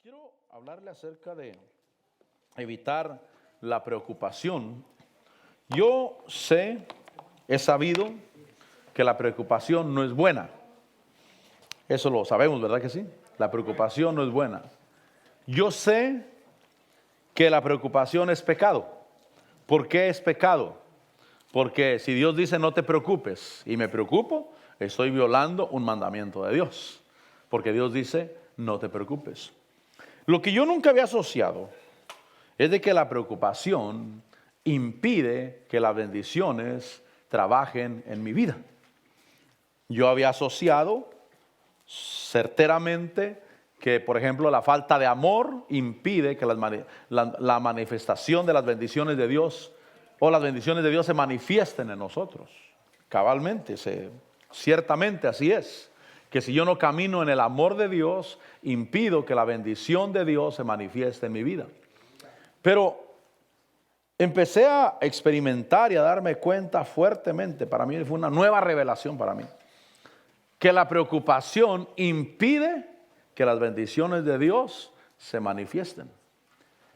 Quiero hablarle acerca de evitar la preocupación. Yo he sabido que la preocupación no es buena. Eso lo sabemos, ¿verdad que sí? La preocupación no es buena. Yo sé que la preocupación es pecado. ¿Por qué es pecado? Porque si Dios dice no te preocupes y me preocupo, estoy violando un mandamiento de Dios. Porque Dios dice no te preocupes. Lo que yo nunca había asociado es de que la preocupación impide que las bendiciones trabajen en mi vida. Yo había asociado certeramente que, por ejemplo, la falta de amor impide que la manifestación de las bendiciones de Dios o las bendiciones de Dios se manifiesten en nosotros. Cabalmente, ciertamente así es. Que si yo no camino en el amor de Dios, impido que la bendición de Dios se manifieste en mi vida. Pero empecé a experimentar y a darme cuenta fuertemente, para mí fue una nueva revelación para mí, que la preocupación impide que las bendiciones de Dios se manifiesten.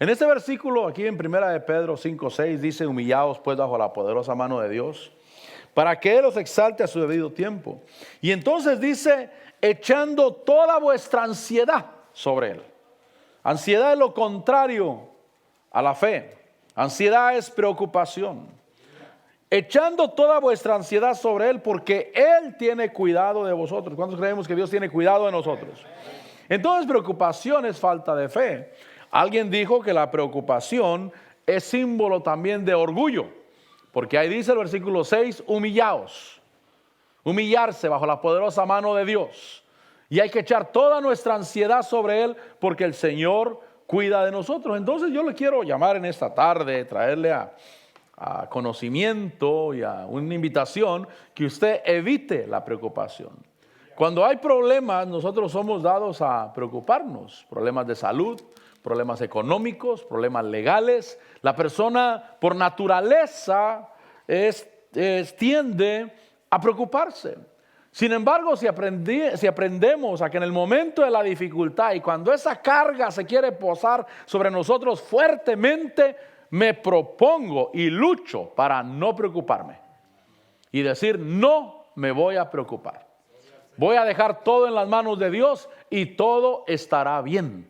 En este versículo, aquí en 1 de Pedro 5:6, dice: humillaos pues bajo la poderosa mano de Dios, para que Él os exalte a su debido tiempo. Y entonces dice: echando toda vuestra ansiedad sobre Él. Ansiedad es lo contrario a la fe. Ansiedad es preocupación. Echando toda vuestra ansiedad sobre Él, porque Él tiene cuidado de vosotros. ¿Cuántos creemos que Dios tiene cuidado de nosotros? Entonces, preocupación es falta de fe. Alguien dijo que la preocupación es símbolo también de orgullo. Porque ahí dice el versículo 6, humillaos. Humillarse bajo la poderosa mano de Dios. Y hay que echar toda nuestra ansiedad sobre Él, porque el Señor cuida de nosotros. Entonces yo le quiero llamar en esta tarde, traerle a conocimiento y a una invitación que usted evite la preocupación. Cuando hay problemas, nosotros somos dados a preocuparnos. Problemas de salud, problemas económicos, problemas legales. La persona por naturaleza tiende a preocuparse. Sin embargo, si aprendemos a que en el momento de la dificultad y cuando esa carga se quiere posar sobre nosotros fuertemente, me propongo y lucho para no preocuparme y decir: no me voy a preocupar. Voy a dejar todo en las manos de Dios y todo estará bien.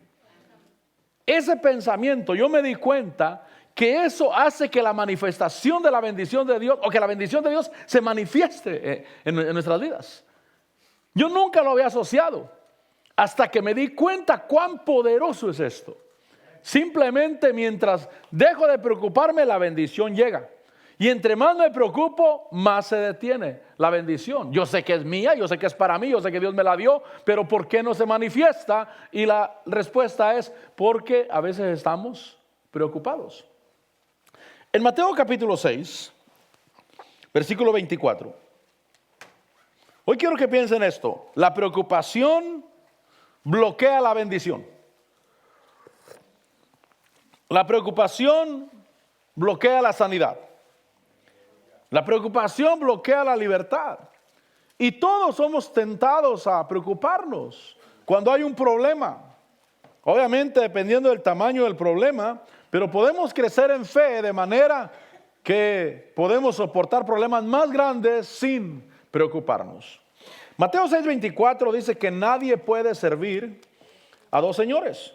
Ese pensamiento, yo me di cuenta que eso hace que la manifestación de la bendición de Dios, o que la bendición de Dios se manifieste en nuestras vidas. Yo nunca lo había asociado hasta que me di cuenta cuán poderoso es esto. Simplemente mientras dejo de preocuparme, la bendición llega. Y entre más me preocupo, más se detiene la bendición. Yo sé que es mía, yo sé que es para mí, yo sé que Dios me la dio, pero ¿por qué no se manifiesta? Y la respuesta es porque a veces estamos preocupados. En Mateo capítulo 6, versículo 24. Hoy quiero que piensen esto: la preocupación bloquea la bendición. La preocupación bloquea la sanidad. La preocupación bloquea la libertad. Y todos somos tentados a preocuparnos cuando hay un problema. Obviamente dependiendo del tamaño del problema, pero podemos crecer en fe de manera que podemos soportar problemas más grandes sin preocuparnos. Mateo 6:24 dice que nadie puede servir a dos señores.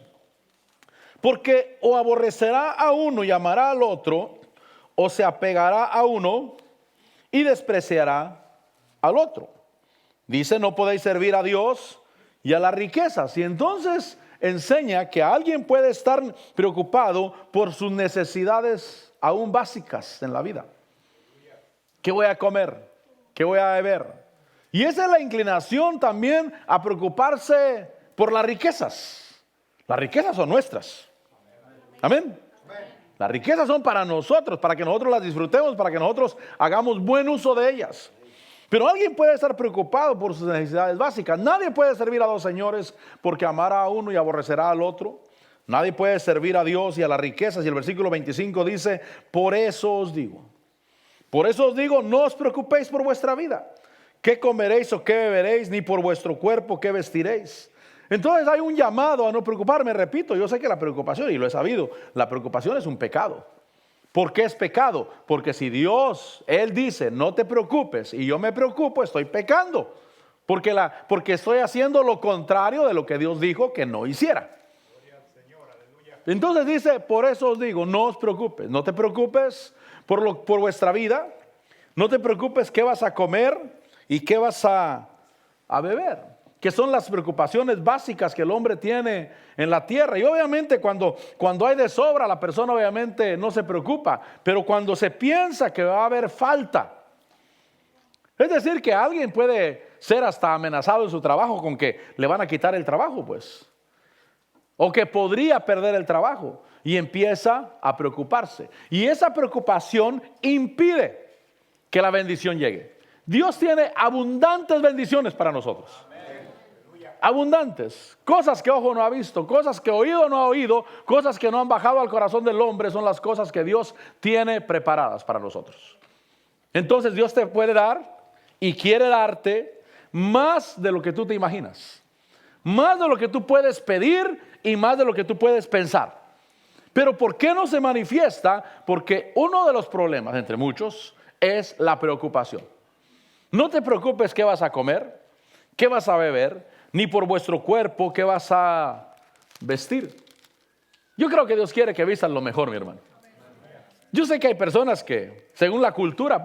Porque o aborrecerá a uno y amará al otro, o se apegará a uno y despreciará al otro. Dice: no podéis servir a Dios y a las riquezas. Y entonces enseña que alguien puede estar preocupado por sus necesidades aún básicas en la vida. ¿Qué voy a comer? ¿Qué voy a beber? Y esa es la inclinación también a preocuparse por las riquezas. Las riquezas son nuestras. Amén. Las riquezas son para nosotros, para que nosotros las disfrutemos, para que nosotros hagamos buen uso de ellas. Pero alguien puede estar preocupado por sus necesidades básicas. Nadie puede servir a dos señores, porque amará a uno y aborrecerá al otro. Nadie puede servir a Dios y a las riquezas. Y el versículo 25 dice: por eso os digo, no os preocupéis por vuestra vida, qué comeréis o qué beberéis, ni por vuestro cuerpo qué vestiréis. Entonces hay un llamado a no preocuparme. Repito, yo sé que la preocupación, y lo he sabido, la preocupación es un pecado. ¿Por qué es pecado? Porque si Dios, Él dice, no te preocupes, y yo me preocupo, estoy pecando. Porque estoy haciendo lo contrario de lo que Dios dijo que no hiciera. Entonces dice, por eso os digo, no os preocupes. No te preocupes por vuestra vida. No te preocupes qué vas a comer y qué vas a beber, que son las preocupaciones básicas que el hombre tiene en la tierra. Y obviamente cuando hay de sobra, la persona obviamente no se preocupa, pero cuando se piensa que va a haber falta, es decir, que alguien puede ser hasta amenazado en su trabajo con que le van a quitar el trabajo, pues, o que podría perder el trabajo, y empieza a preocuparse, y esa preocupación impide que la bendición llegue. Dios tiene abundantes bendiciones para nosotros. Abundantes, cosas que ojo no ha visto, cosas que oído no ha oído, cosas que no han bajado al corazón del hombre, son las cosas que Dios tiene preparadas para nosotros. Entonces Dios te puede dar y quiere darte más de lo que tú te imaginas, más de lo que tú puedes pedir y más de lo que tú puedes pensar. Pero ¿por qué no se manifiesta? Porque uno de los problemas, entre muchos, es la preocupación. No te preocupes qué vas a comer, qué vas a beber, ni por vuestro cuerpo qué vas a vestir. Yo creo que Dios quiere que vistan lo mejor, mi hermano. Yo sé que hay personas que, según la cultura,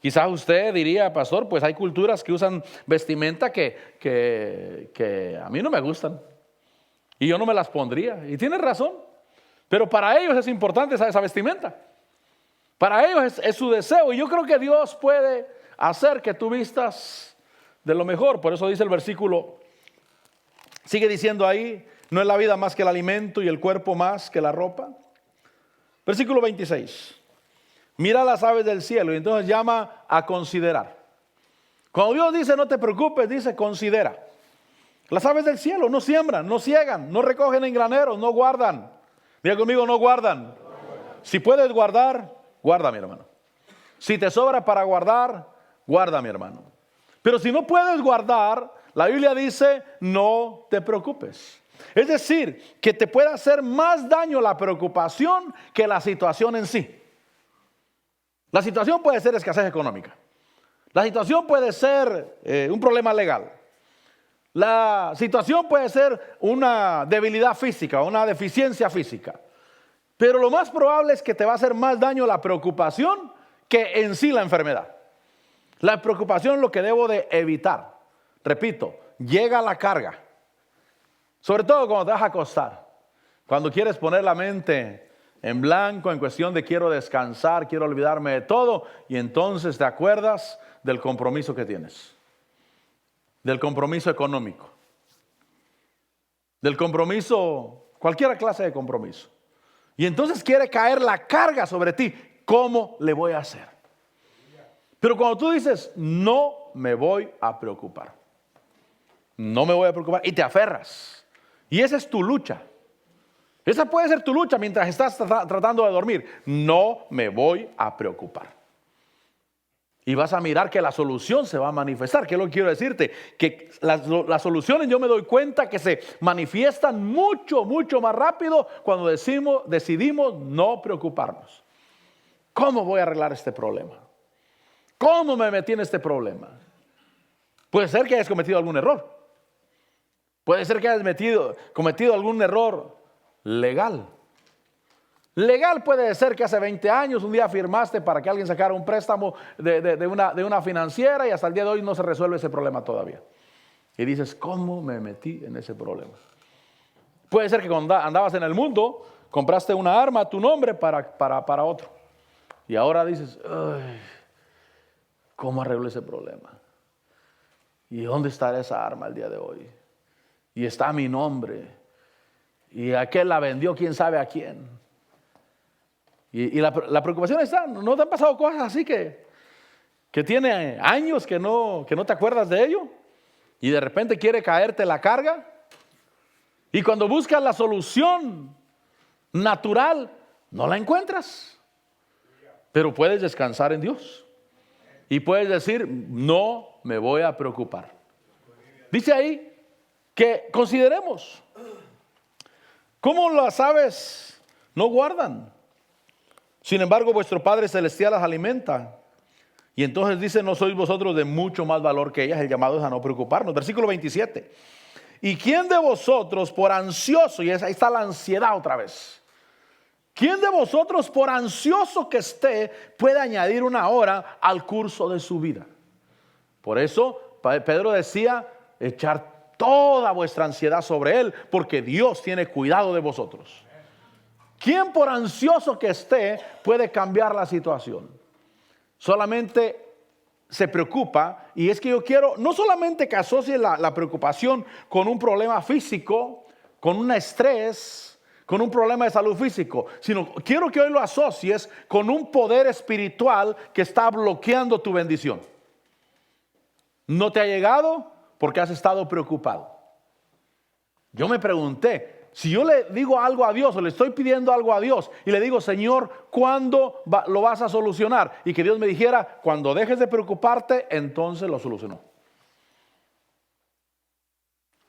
quizás usted diría, pastor, pues hay culturas que usan vestimenta que a mí no me gustan. Y yo no me las pondría. Y tiene razón. Pero para ellos es importante esa vestimenta. Para ellos es su deseo. Y yo creo que Dios puede hacer que tú vistas de lo mejor. Por eso dice el versículo, sigue diciendo ahí, no es la vida más que el alimento y el cuerpo más que la ropa. Versículo 26. Mira las aves del cielo, y entonces llama a considerar. Cuando Dios dice no te preocupes, dice considera. Las aves del cielo no siembran, no ciegan, no recogen en graneros, no guardan. Diga conmigo, no guardan. Si puedes guardar, guarda, mi hermano. Si te sobra para guardar, guarda, mi hermano. Pero si no puedes guardar, la Biblia dice no te preocupes. Es decir, que te puede hacer más daño la preocupación que la situación en sí. La situación puede ser escasez económica. La situación puede ser un problema legal. La situación puede ser una debilidad física, una deficiencia física. Pero lo más probable es que te va a hacer más daño la preocupación que en sí la enfermedad. La preocupación es lo que debo de evitar. Repito, llega la carga. Sobre todo cuando te vas a acostar. Cuando quieres poner la mente en blanco, en cuestión de quiero descansar, quiero olvidarme de todo, y entonces te acuerdas del compromiso que tienes, del compromiso económico, del compromiso, cualquier clase de compromiso, y entonces quiere caer la carga sobre ti. ¿Cómo le voy a hacer? Pero cuando tú dices no me voy a preocupar, no me voy a preocupar, y te aferras, y esa es tu lucha. Esa puede ser tu lucha mientras estás tratando de dormir. No me voy a preocupar. Y vas a mirar que la solución se va a manifestar. ¿Qué es lo que quiero decirte? Que las soluciones, yo me doy cuenta que se manifiestan mucho, mucho más rápido cuando decidimos no preocuparnos. ¿Cómo voy a arreglar este problema? ¿Cómo me metí en este problema? Puede ser que hayas cometido algún error. Puede ser que hayas cometido algún error legal. Legal puede ser que hace 20 años un día firmaste para que alguien sacara un préstamo de una financiera y hasta el día de hoy no se resuelve ese problema todavía. Y dices, ¿cómo me metí en ese problema? Puede ser que cuando andabas en el mundo compraste una arma a tu nombre para otro. Y ahora dices, ay, ¿cómo arreglo ese problema? ¿Y dónde estará esa arma el día de hoy? Y está mi nombre. Y aquel la vendió quién sabe a quién. Y la preocupación está. ¿No te han pasado cosas así que tiene años que no te acuerdas de ello? Y de repente quiere caerte la carga. Y cuando buscas la solución natural, no la encuentras. Pero puedes descansar en Dios. Y puedes decir, no me voy a preocupar. Dice ahí que consideremos cómo las aves no guardan. Sin embargo, vuestro Padre Celestial las alimenta. Y entonces dice, ¿no sois vosotros de mucho más valor que ellas? El llamado es a no preocuparnos. Versículo 27. ¿Y quién de vosotros por ansioso, y ahí está la ansiedad otra vez, quién de vosotros por ansioso que esté puede añadir una hora al curso de su vida? Por eso Pedro decía, echar toda vuestra ansiedad sobre Él, porque Dios tiene cuidado de vosotros. ¿Quién por ansioso que esté puede cambiar la situación? Solamente se preocupa, y es que yo quiero no solamente que asocie la preocupación con un problema físico, con un estrés, con un problema de salud físico, sino quiero que hoy lo asocies con un poder espiritual que está bloqueando tu bendición. No te ha llegado porque has estado preocupado. Yo me pregunté, si yo le digo algo a Dios o le estoy pidiendo algo a Dios y le digo, Señor, ¿cuándo lo vas a solucionar? Y que Dios me dijera, cuando dejes de preocuparte, entonces lo solucionó.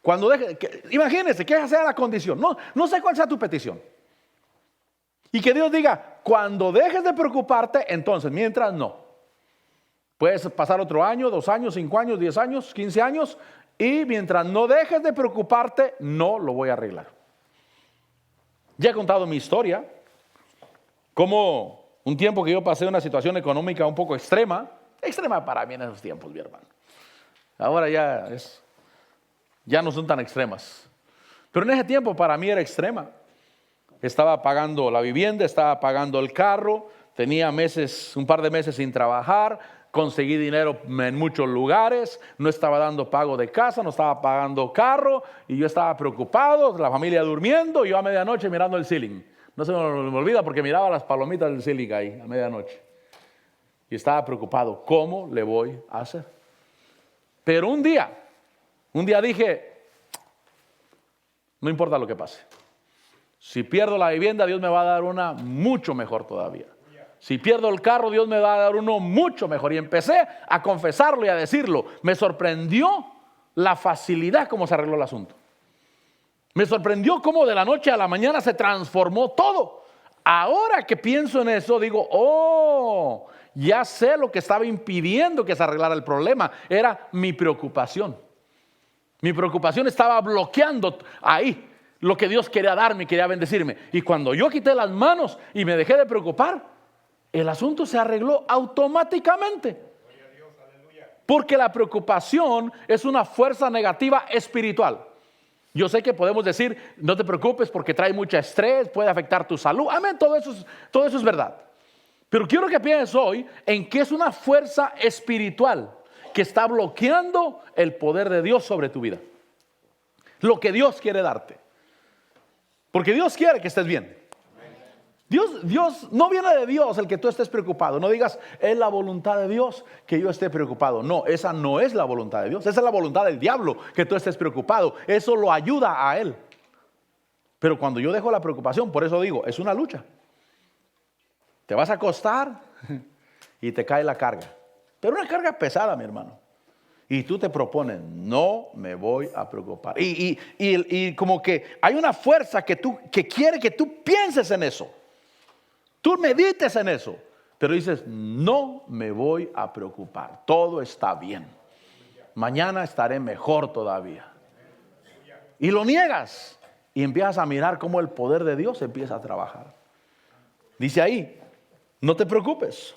Cuando imagínense que esa sea la condición. No sé cuál sea tu petición. Y que Dios diga, cuando dejes de preocuparte, entonces, mientras no. Puedes pasar otro año, 2 años, 5 años, 10 años, 15 años, y mientras no dejes de preocuparte, no lo voy a arreglar. Ya he contado mi historia, como un tiempo que yo pasé una situación económica un poco extrema para mí en esos tiempos, mi hermano. Ahora ya no son tan extremas, pero en ese tiempo para mí era extrema. Estaba pagando la vivienda, estaba pagando el carro, tenía un par de meses sin trabajar, conseguí dinero en muchos lugares, no estaba dando pago de casa, no estaba pagando carro, y yo estaba preocupado, la familia durmiendo, y yo a medianoche mirando el ceiling. No se me olvida porque miraba las palomitas del ceiling ahí a medianoche. Y estaba preocupado, ¿cómo le voy a hacer? Pero un día dije, no importa lo que pase. Si pierdo la vivienda, Dios me va a dar una mucho mejor todavía. Si pierdo el carro, Dios me va a dar uno mucho mejor. Y empecé a confesarlo y a decirlo. Me sorprendió la facilidad como se arregló el asunto. Me sorprendió cómo de la noche a la mañana se transformó todo. Ahora que pienso en eso, digo, ya sé lo que estaba impidiendo que se arreglara el problema. Era mi preocupación. Mi preocupación estaba bloqueando ahí lo que Dios quería darme y quería bendecirme. Y cuando yo quité las manos y me dejé de preocupar, el asunto se arregló automáticamente. Porque la preocupación es una fuerza negativa espiritual. Yo sé que podemos decir, no te preocupes porque trae mucho estrés, puede afectar tu salud. Amén, todo eso es verdad. Pero quiero que pienses hoy en que es una fuerza espiritual que está bloqueando el poder de Dios sobre tu vida. Lo que Dios quiere darte. Porque Dios quiere que estés bien. Dios no viene de Dios el que tú estés preocupado. No digas, es la voluntad de Dios que yo esté preocupado. No, esa no es la voluntad de Dios. Esa es la voluntad del diablo, que tú estés preocupado. Eso lo ayuda a él. Pero cuando yo dejo la preocupación, por eso digo, es una lucha. Te vas a acostar y te cae la carga. Pero una carga pesada, mi hermano. Y tú te propones, no me voy a preocupar. Y como que hay una fuerza que quiere que tú pienses en eso. Tú medites en eso, pero dices, no me voy a preocupar, todo está bien. Mañana estaré mejor todavía. Y lo niegas y empiezas a mirar cómo el poder de Dios empieza a trabajar. Dice ahí, no te preocupes.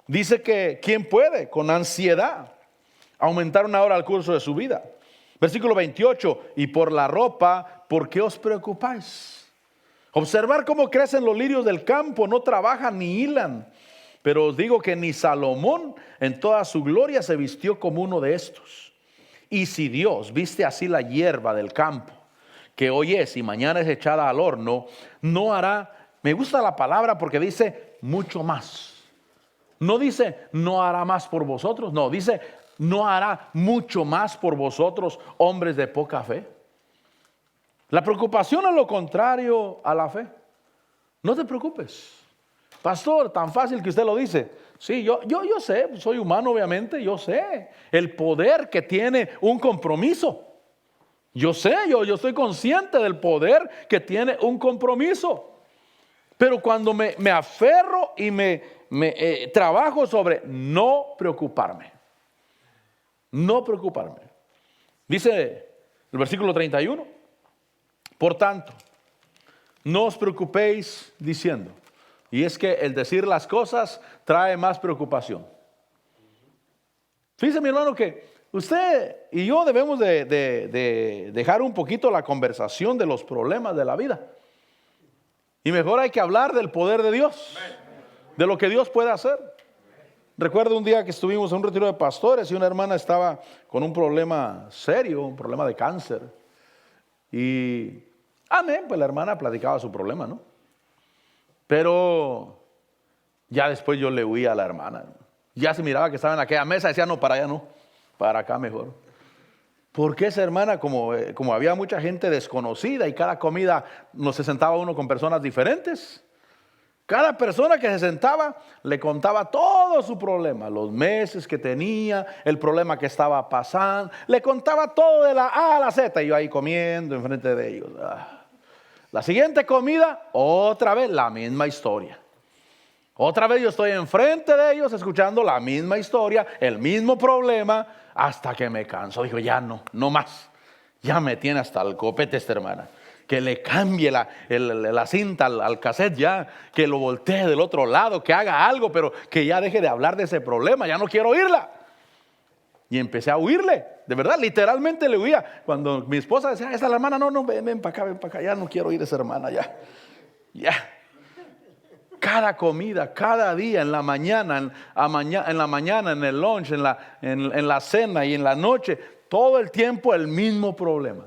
Dice que ¿quién puede con ansiedad aumentar una hora al curso de su vida? Versículo 28, y por la ropa, ¿por qué os preocupáis? Observar cómo crecen los lirios del campo, no trabajan ni hilan. Pero os digo que ni Salomón en toda su gloria se vistió como uno de estos. Y si Dios viste así la hierba del campo, que hoy es y mañana es echada al horno, no hará, me gusta la palabra porque dice mucho más. No dice no hará más por vosotros, no, dice no hará mucho más por vosotros, hombres de poca fe. La preocupación es lo contrario a la fe. No te preocupes. Pastor, tan fácil que usted lo dice. Sí, yo sé, soy humano obviamente, yo sé el poder que tiene un compromiso. Yo sé, yo estoy consciente del poder que tiene un compromiso. Pero cuando me aferro y me trabajo sobre no preocuparme. No preocuparme. Dice el versículo 31. Por tanto, no os preocupéis diciendo. Y es que el decir las cosas trae más preocupación. Fíjese, mi hermano, que usted y yo debemos de dejar un poquito la conversación de los problemas de la vida. Y mejor hay que hablar del poder de Dios, de lo que Dios puede hacer. Recuerdo un día que estuvimos en un retiro de pastores y una hermana estaba con un problema serio, un problema de cáncer. Y, amén, pues la hermana platicaba su problema, ¿no? Pero ya después yo le huí a la hermana. Ya se miraba que estaba en aquella mesa, decía, no, para allá no, para acá mejor. Porque esa hermana, como había mucha gente desconocida y cada comida no se sentaba uno con personas diferentes, cada persona que se sentaba le contaba todo su problema, los meses que tenía, el problema que estaba pasando, le contaba todo de la A a la Z y yo ahí comiendo enfrente de ellos. La siguiente comida, otra vez la misma historia. Otra vez yo estoy enfrente de ellos escuchando la misma historia, el mismo problema, hasta que me canso. Digo, ya no más. Ya me tiene hasta el copete esta hermana. Que le cambie la cinta al cassette ya, que lo voltee del otro lado, que haga algo, pero que ya deje de hablar de ese problema, ya no quiero oírla. Y empecé a huirle, de verdad, literalmente le huía. Cuando mi esposa decía, esa es la hermana, no, ven para acá, ya no quiero oír a esa hermana, ya. Cada comida, cada día, en la mañana, en el lunch, en la cena y en la noche, todo el tiempo el mismo problema.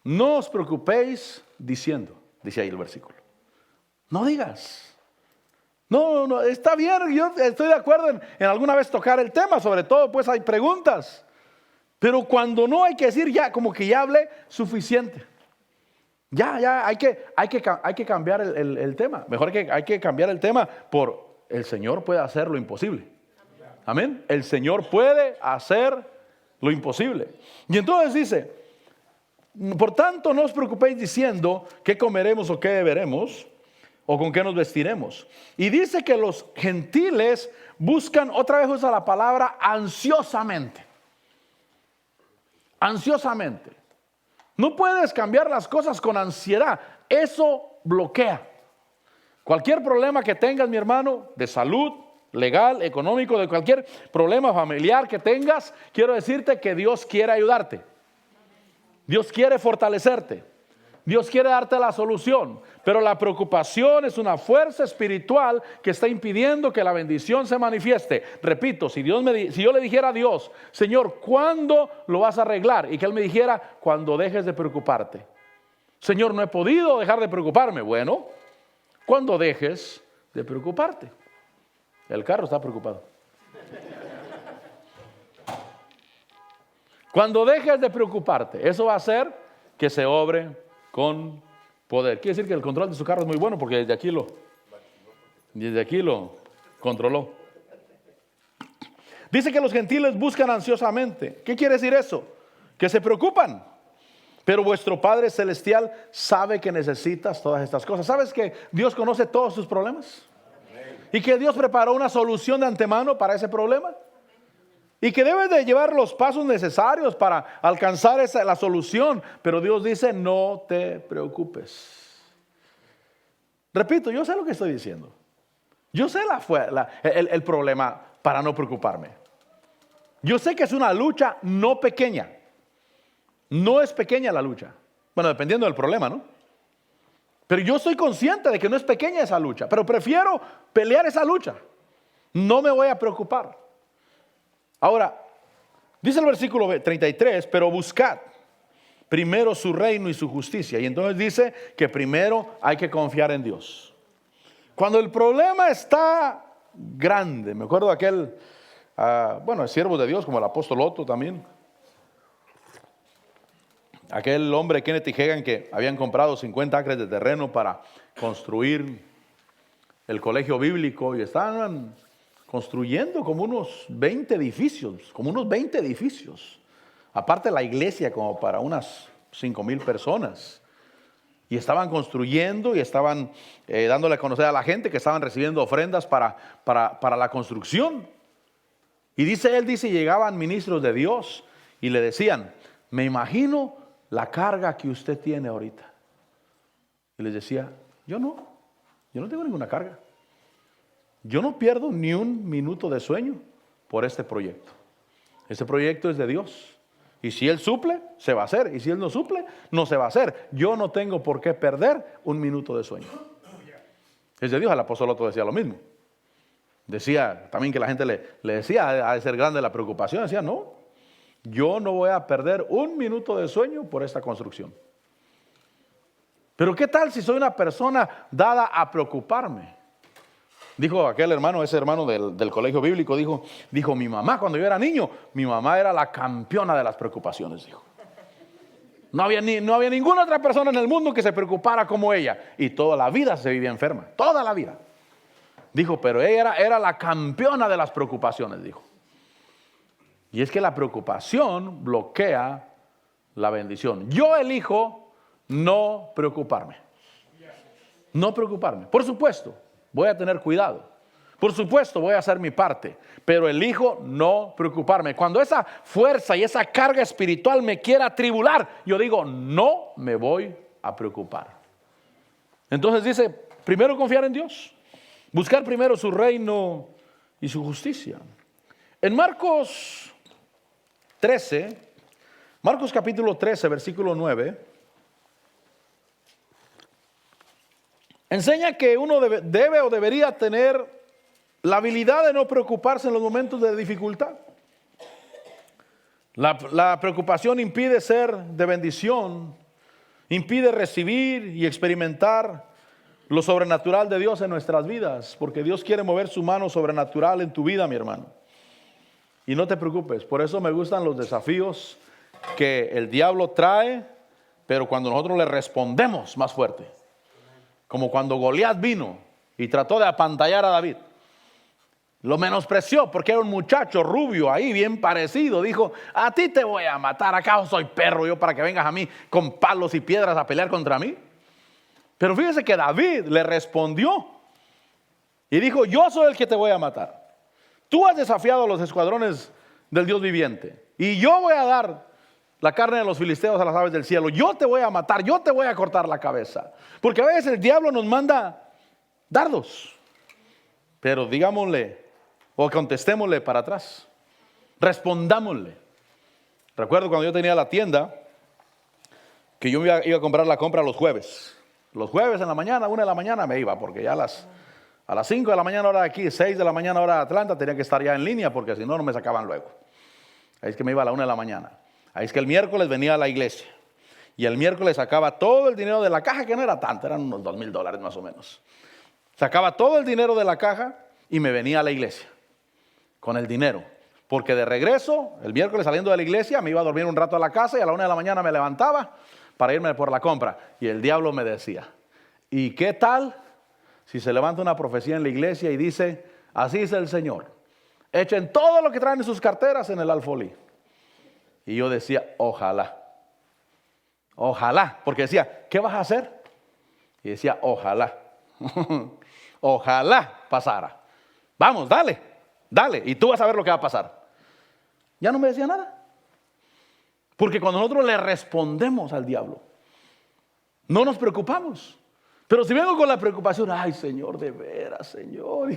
No os preocupéis diciendo, dice ahí el versículo. No digas. No, está bien, yo estoy de acuerdo en alguna vez tocar el tema, sobre todo pues hay preguntas. Pero cuando no hay que decir ya, como que ya hablé suficiente. Ya, hay que cambiar el tema. Mejor que hay que cambiar el tema por el Señor puede hacer lo imposible. Amén. El Señor puede hacer lo imposible. Y entonces dice, por tanto no os preocupéis diciendo qué comeremos o qué beberemos o con qué nos vestiremos. Y dice que los gentiles buscan, otra vez usa la palabra ansiosamente. Ansiosamente. No puedes cambiar las cosas con ansiedad. Eso bloquea. Cualquier problema que tengas, mi hermano, de salud, legal, económico, de cualquier problema familiar que tengas, quiero decirte que Dios quiere ayudarte. Dios quiere fortalecerte. Dios quiere darte la solución. Pero la preocupación es una fuerza espiritual que está impidiendo que la bendición se manifieste. Repito, si yo le dijera a Dios, Señor, ¿cuándo lo vas a arreglar? Y que Él me dijera, cuando dejes de preocuparte. Señor, no he podido dejar de preocuparme. Bueno, cuando dejes de preocuparte. El carro está preocupado. Cuando dejes de preocuparte, eso va a hacer que se obre con poder. Quiere decir que el control de su carro es muy bueno porque desde aquí lo controló. Dice que los gentiles buscan ansiosamente. ¿Qué quiere decir eso? Que se preocupan. Pero vuestro Padre Celestial sabe que necesitas todas estas cosas. ¿Sabes que Dios conoce todos tus problemas? Y que Dios preparó una solución de antemano para ese problema. Y que debes de llevar los pasos necesarios para alcanzar la solución. Pero Dios dice, no te preocupes. Repito, yo sé lo que estoy diciendo. Yo sé el problema para no preocuparme. Yo sé que es una lucha no pequeña. No es pequeña la lucha. Bueno, dependiendo del problema, ¿no? Pero yo soy consciente de que no es pequeña esa lucha. Pero prefiero pelear esa lucha. No me voy a preocupar. Ahora, dice el versículo 33, pero buscad primero su reino y su justicia. Y entonces dice que primero hay que confiar en Dios. Cuando el problema está grande, me acuerdo de aquel, siervos de Dios como el apóstol Otto también. Aquel hombre, Kenneth y Hagin, que habían comprado 50 acres de terreno para construir el colegio bíblico y estaban construyendo como unos 20 edificios. Aparte la iglesia como para unas 5,000 personas. Y estaban construyendo y estaban dándole a conocer a la gente que estaban recibiendo ofrendas para la construcción. Y él dice, llegaban ministros de Dios y le decían, me imagino la carga que usted tiene ahorita. Y les decía, yo no tengo ninguna carga. Yo no pierdo ni un minuto de sueño por este proyecto. Este proyecto es de Dios. Y si Él suple, se va a hacer. Y si Él no suple, no se va a hacer. Yo no tengo por qué perder un minuto de sueño. Es de Dios. El apóstol otro decía lo mismo. Decía también que la gente le decía, ha de ser grande la preocupación. Decía, no, yo no voy a perder un minuto de sueño por esta construcción. Pero ¿qué tal si soy una persona dada a preocuparme? Dijo aquel hermano, ese hermano del colegio bíblico, dijo, mi mamá cuando yo era niño, mi mamá era la campeona de las preocupaciones, dijo. No había ninguna otra persona en el mundo que se preocupara como ella. Y toda la vida se vivía enferma, toda la vida. Dijo, pero ella era la campeona de las preocupaciones, dijo. Y es que la preocupación bloquea la bendición. Yo elijo no preocuparme. No preocuparme. Por supuesto, voy a tener cuidado. Por supuesto, voy a hacer mi parte. Pero elijo no preocuparme. Cuando esa fuerza y esa carga espiritual me quiera atribular, yo digo, no me voy a preocupar. Entonces dice, primero confiar en Dios. Buscar primero su reino y su justicia. En Marcos 13, Marcos capítulo 13, versículo 9. Enseña que uno debe o debería tener la habilidad de no preocuparse en los momentos de dificultad. La preocupación impide ser de bendición, impide recibir y experimentar lo sobrenatural de Dios en nuestras vidas, porque Dios quiere mover su mano sobrenatural en tu vida, mi hermano. Y no te preocupes, por eso me gustan los desafíos que el diablo trae, pero cuando nosotros le respondemos más fuerte. Como cuando Goliat vino y trató de apantallar a David. Lo menospreció porque era un muchacho rubio ahí, bien parecido. Dijo, a ti te voy a matar. ¿Acaso soy perro yo para que vengas a mí con palos y piedras a pelear contra mí? Pero fíjese que David le respondió y dijo, yo soy el que te voy a matar. Tú has desafiado a los escuadrones del Dios viviente y yo voy a dar la carne de los filisteos a las aves del cielo. Yo te voy a matar, yo te voy a cortar la cabeza. Porque a veces el diablo nos manda dardos. Pero digámosle, o contestémosle para atrás. Respondámosle. Recuerdo cuando yo tenía la tienda, que yo iba a comprar la compra los jueves. Los jueves en la mañana, 1 de la mañana me iba, porque ya a las 5 de la mañana hora de aquí, 6 de la mañana hora de Atlanta, tenía que estar ya en línea, porque si no, no me sacaban luego. Ahí es que me iba a la 1 de la mañana. Ahí es que el miércoles venía a la iglesia. Y el miércoles sacaba todo el dinero de la caja, que no era tanto, eran unos $2,000 más o menos. Sacaba todo el dinero de la caja y me venía a la iglesia con el dinero. Porque de regreso, el miércoles saliendo de la iglesia, me iba a dormir un rato a la casa y a la 1 de la mañana me levantaba para irme por la compra. Y el diablo me decía, ¿y qué tal si se levanta una profecía en la iglesia y dice, así dice el Señor, echen todo lo que traen en sus carteras en el alfolí? Y yo decía, ojalá, porque decía, ¿qué vas a hacer? Y decía, ojalá, ojalá pasara. Vamos, dale, y tú vas a ver lo que va a pasar. Ya no me decía nada. Porque cuando nosotros le respondemos al diablo, no nos preocupamos. Pero si vengo con la preocupación, ay Señor, de veras, Señor,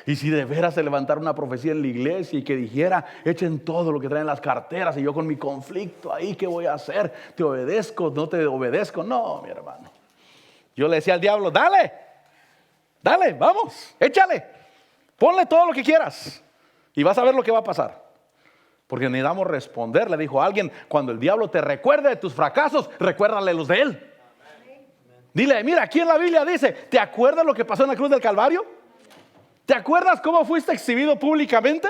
y si de veras se levantara una profecía en la iglesia y que dijera, echen todo lo que traen las carteras y yo con mi conflicto ahí, ¿qué voy a hacer? ¿Te obedezco? ¿No te obedezco? No, mi hermano. Yo le decía al diablo, dale, vamos, échale, ponle todo lo que quieras y vas a ver lo que va a pasar. Porque necesitamos responder, le dijo a alguien, cuando el diablo te recuerde de tus fracasos, recuérdale los de él. Dile, mira, aquí en la Biblia dice, ¿te acuerdas lo que pasó en la cruz del Calvario? ¿Te acuerdas cómo fuiste exhibido públicamente?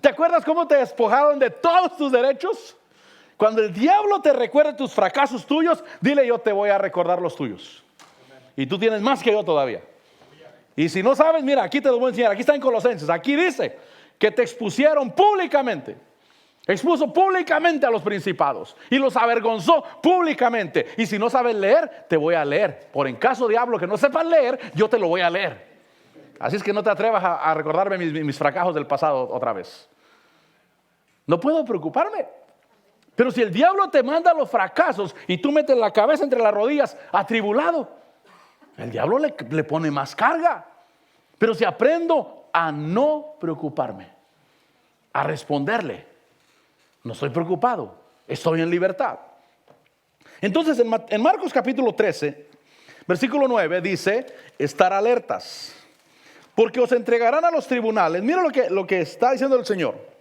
¿Te acuerdas cómo te despojaron de todos tus derechos? Cuando el diablo te recuerde tus fracasos tuyos, dile, yo te voy a recordar los tuyos. Y tú tienes más que yo todavía. Y si no sabes, mira, aquí te lo voy a enseñar. Aquí está en Colosenses. Aquí dice que te expusieron públicamente. Expuso públicamente a los principados y los avergonzó públicamente. Y si no sabes leer, te voy a leer. Por en caso diablo que no sepas leer, yo te lo voy a leer. Así es que no te atrevas a recordarme mis fracasos del pasado otra vez. No puedo preocuparme. Pero si el diablo te manda los fracasos y tú metes la cabeza entre las rodillas atribulado, el diablo le pone más carga. Pero si aprendo a no preocuparme, a responderle, no estoy preocupado, estoy en libertad. Entonces en Marcos capítulo 13, versículo 9 dice, estar alertas, porque os entregarán a los tribunales. Mira lo que está diciendo el Señor.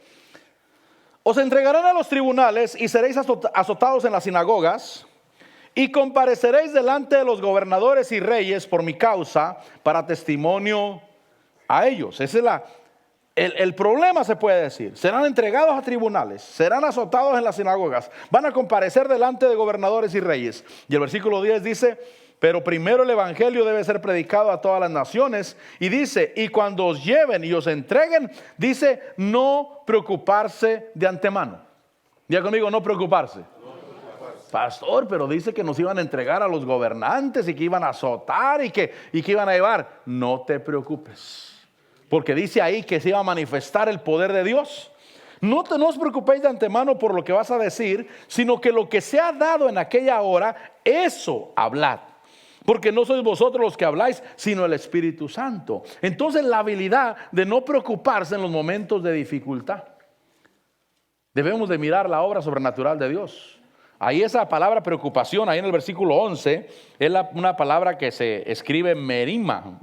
Os entregarán a los tribunales y seréis azotados en las sinagogas y compareceréis delante de los gobernadores y reyes por mi causa para testimonio a ellos. Ese es el problema, se puede decir. Serán entregados a tribunales, serán azotados en las sinagogas, van a comparecer delante de gobernadores y reyes. Y el versículo 10 dice, pero primero el evangelio debe ser predicado a todas las naciones. Y dice, y cuando os lleven y os entreguen, dice, no preocuparse de antemano. Diga conmigo, no preocuparse. Pastor, pero dice que nos iban a entregar a los gobernantes y que iban a azotar y que iban a llevar. No te preocupes. Porque dice ahí que se iba a manifestar el poder de Dios. No os preocupéis de antemano por lo que vas a decir, sino que lo que se ha dado en aquella hora, eso hablad. Porque no sois vosotros los que habláis, sino el Espíritu Santo. Entonces la habilidad de no preocuparse en los momentos de dificultad. Debemos de mirar la obra sobrenatural de Dios. Ahí esa palabra preocupación, ahí en el versículo 11, es una palabra que se escribe merima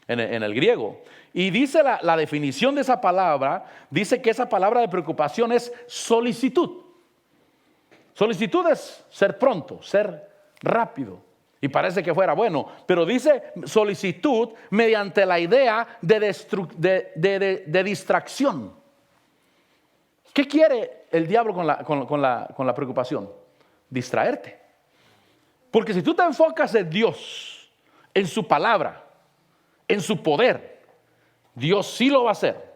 en el griego. Y dice la definición de esa palabra, dice que esa palabra de preocupación es solicitud. Solicitud es ser pronto, ser rápido. Y parece que fuera bueno, pero dice solicitud mediante la idea de distracción. ¿Qué quiere el diablo con la preocupación? Distraerte. Porque si tú te enfocas en Dios, en su palabra, en su poder, Dios sí lo va a hacer.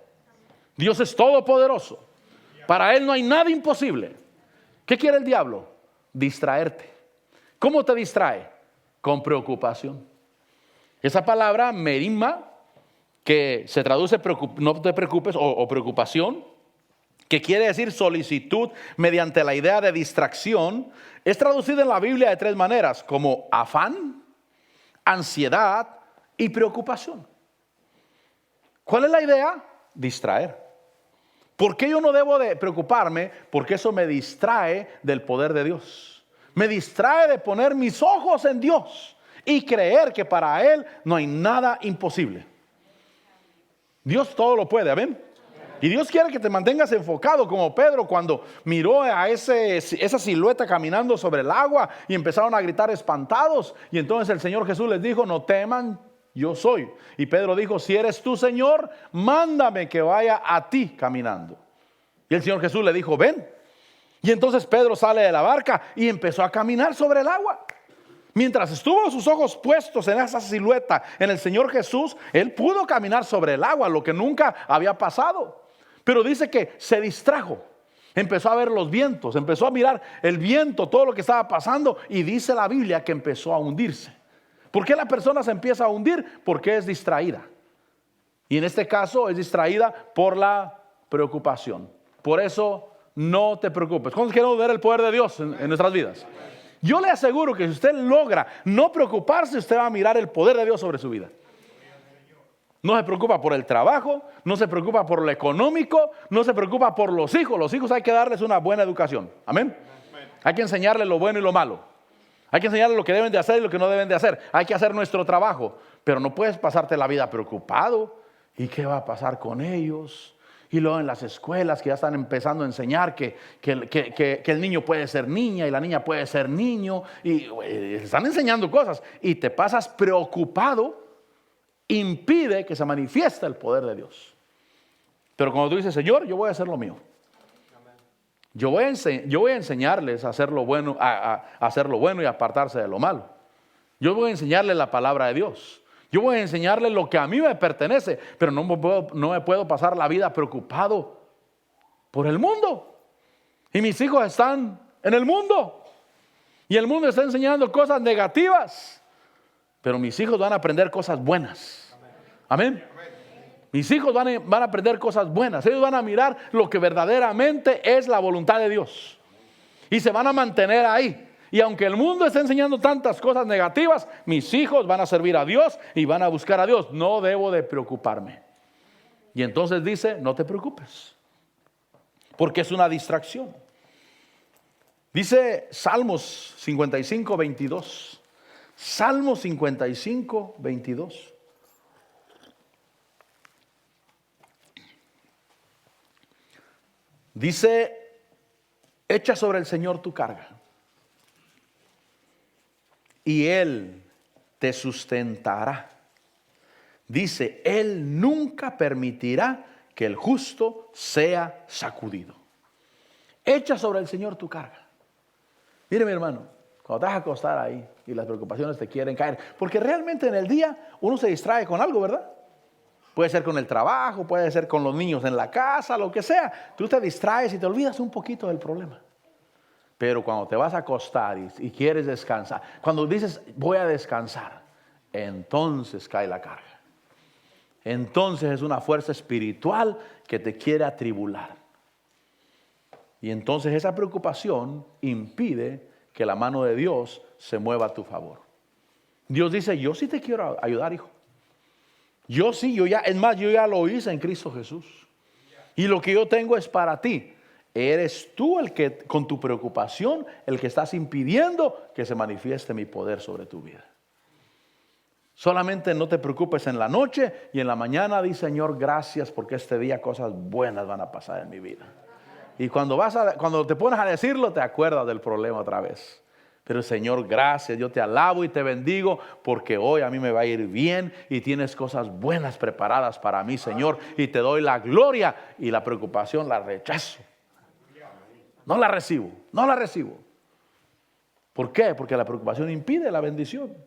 Dios es todopoderoso. Para Él no hay nada imposible. ¿Qué quiere el diablo? Distraerte. ¿Cómo te distrae? Con preocupación. Esa palabra merima, que se traduce no te preocupes o preocupación, que quiere decir solicitud mediante la idea de distracción, es traducida en la Biblia de tres maneras, como afán, ansiedad y preocupación. ¿Cuál es la idea? Distraer. ¿Por qué yo no debo de preocuparme? Porque eso me distrae del poder de Dios. Me distrae de poner mis ojos en Dios y creer que para Él no hay nada imposible. Dios todo lo puede, ¿amén? Y Dios quiere que te mantengas enfocado, como Pedro cuando miró a esa silueta caminando sobre el agua y empezaron a gritar espantados. Y entonces el Señor Jesús les dijo, no teman, yo soy. Y Pedro dijo, si eres tú, Señor, mándame que vaya a ti caminando. Y el Señor Jesús le dijo, ven. Y entonces Pedro sale de la barca y empezó a caminar sobre el agua. Mientras estuvo sus ojos puestos en esa silueta, en el Señor Jesús, él pudo caminar sobre el agua, lo que nunca había pasado. Pero dice que se distrajo, empezó a ver los vientos, empezó a mirar el viento, todo lo que estaba pasando, y dice la Biblia que empezó a hundirse. ¿Por qué la persona se empieza a hundir? Porque es distraída. Y en este caso es distraída por la preocupación. Por eso no te preocupes. ¿Cuántos queremos ver el poder de Dios en nuestras vidas? Yo le aseguro que si usted logra no preocuparse, usted va a mirar el poder de Dios sobre su vida. No se preocupa por el trabajo, no se preocupa por lo económico, no se preocupa por los hijos. Los hijos hay que darles una buena educación. Amén. Hay que enseñarles lo bueno y lo malo. Hay que enseñarles lo que deben de hacer y lo que no deben de hacer. Hay que hacer nuestro trabajo. Pero no puedes pasarte la vida preocupado. ¿Y qué va a pasar con ellos? Y luego en las escuelas que ya están empezando a enseñar que el niño puede ser niña y la niña puede ser niño. Y están enseñando cosas. Y te pasas preocupado. Impide que se manifieste el poder de Dios. Pero cuando tú dices, Señor, yo voy a hacer lo mío. Yo voy a enseñarles a hacer lo bueno, a hacer lo bueno y apartarse de lo malo. Yo voy a enseñarles la palabra de Dios. Yo voy a enseñarle lo que a mí me pertenece, pero no me puedo pasar la vida preocupado por el mundo. Y mis hijos están en el mundo. Y el mundo está enseñando cosas negativas. Pero mis hijos van a aprender cosas buenas. Amén. Mis hijos van a aprender cosas buenas. Ellos van a mirar lo que verdaderamente es la voluntad de Dios. Y se van a mantener ahí. Y aunque el mundo está enseñando tantas cosas negativas, mis hijos van a servir a Dios y van a buscar a Dios. No debo de preocuparme. Y entonces dice, no te preocupes, porque es una distracción. Dice Salmos 55, 22. Salmos 55, 22. Dice, echa sobre el Señor tu carga, y Él te sustentará. Dice, Él nunca permitirá que el justo sea sacudido. Echa sobre el Señor tu carga. Mire, mi hermano, cuando te vas a acostar ahí y las preocupaciones te quieren caer, porque realmente en el día uno se distrae con algo, ¿verdad? Puede ser con el trabajo, puede ser con los niños en la casa, lo que sea. Tú te distraes y te olvidas un poquito del problema. Pero cuando te vas a acostar y quieres descansar, cuando dices voy a descansar, entonces cae la carga. Entonces es una fuerza espiritual que te quiere atribular. Y entonces esa preocupación impide que la mano de Dios se mueva a tu favor. Dios dice, yo sí te quiero ayudar, hijo. Yo sí, yo ya lo hice en Cristo Jesús. Y lo que yo tengo es para ti. Eres tú el que, con tu preocupación, el que estás impidiendo que se manifieste mi poder sobre tu vida. Solamente no te preocupes en la noche y en la mañana di, Señor, gracias porque este día cosas buenas van a pasar en mi vida. Y cuando te pones a decirlo, te acuerdas del problema otra vez. Pero Señor, gracias, yo te alabo y te bendigo porque hoy a mí me va a ir bien y tienes cosas buenas preparadas para mí, Señor. Y te doy la gloria y la preocupación la rechazo. No la recibo, no la recibo. ¿Por qué? Porque la preocupación impide la bendición.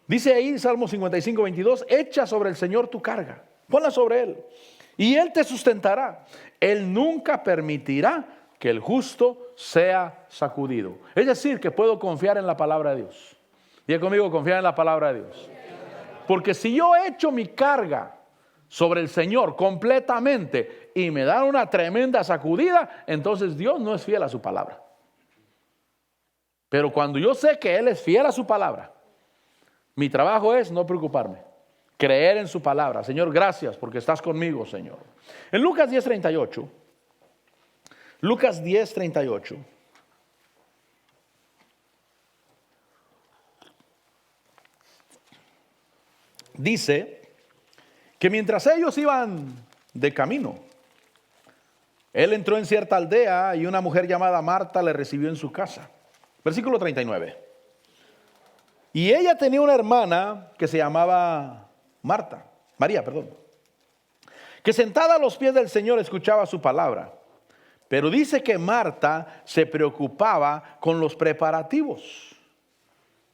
Dice ahí Salmo 55, 22, echa sobre el Señor tu carga, ponla sobre Él y Él te sustentará. Él nunca permitirá que el justo sea sacudido. Es decir, que puedo confiar en la palabra de Dios. Diga conmigo, confiar en la palabra de Dios. Porque si yo echo mi carga sobre el Señor completamente y me dan una tremenda sacudida, entonces Dios no es fiel a su palabra. Pero cuando yo sé que Él es fiel a su palabra, mi trabajo es no preocuparme, creer en su palabra. Señor, gracias porque estás conmigo, Señor. En Lucas 10:38, Lucas 10:38, dice que mientras ellos iban de camino, Él entró en cierta aldea y una mujer llamada Marta le recibió en su casa. Versículo 39. Y ella tenía una hermana que se llamaba María, que sentada a los pies del Señor escuchaba su palabra. Pero dice que Marta se preocupaba con los preparativos.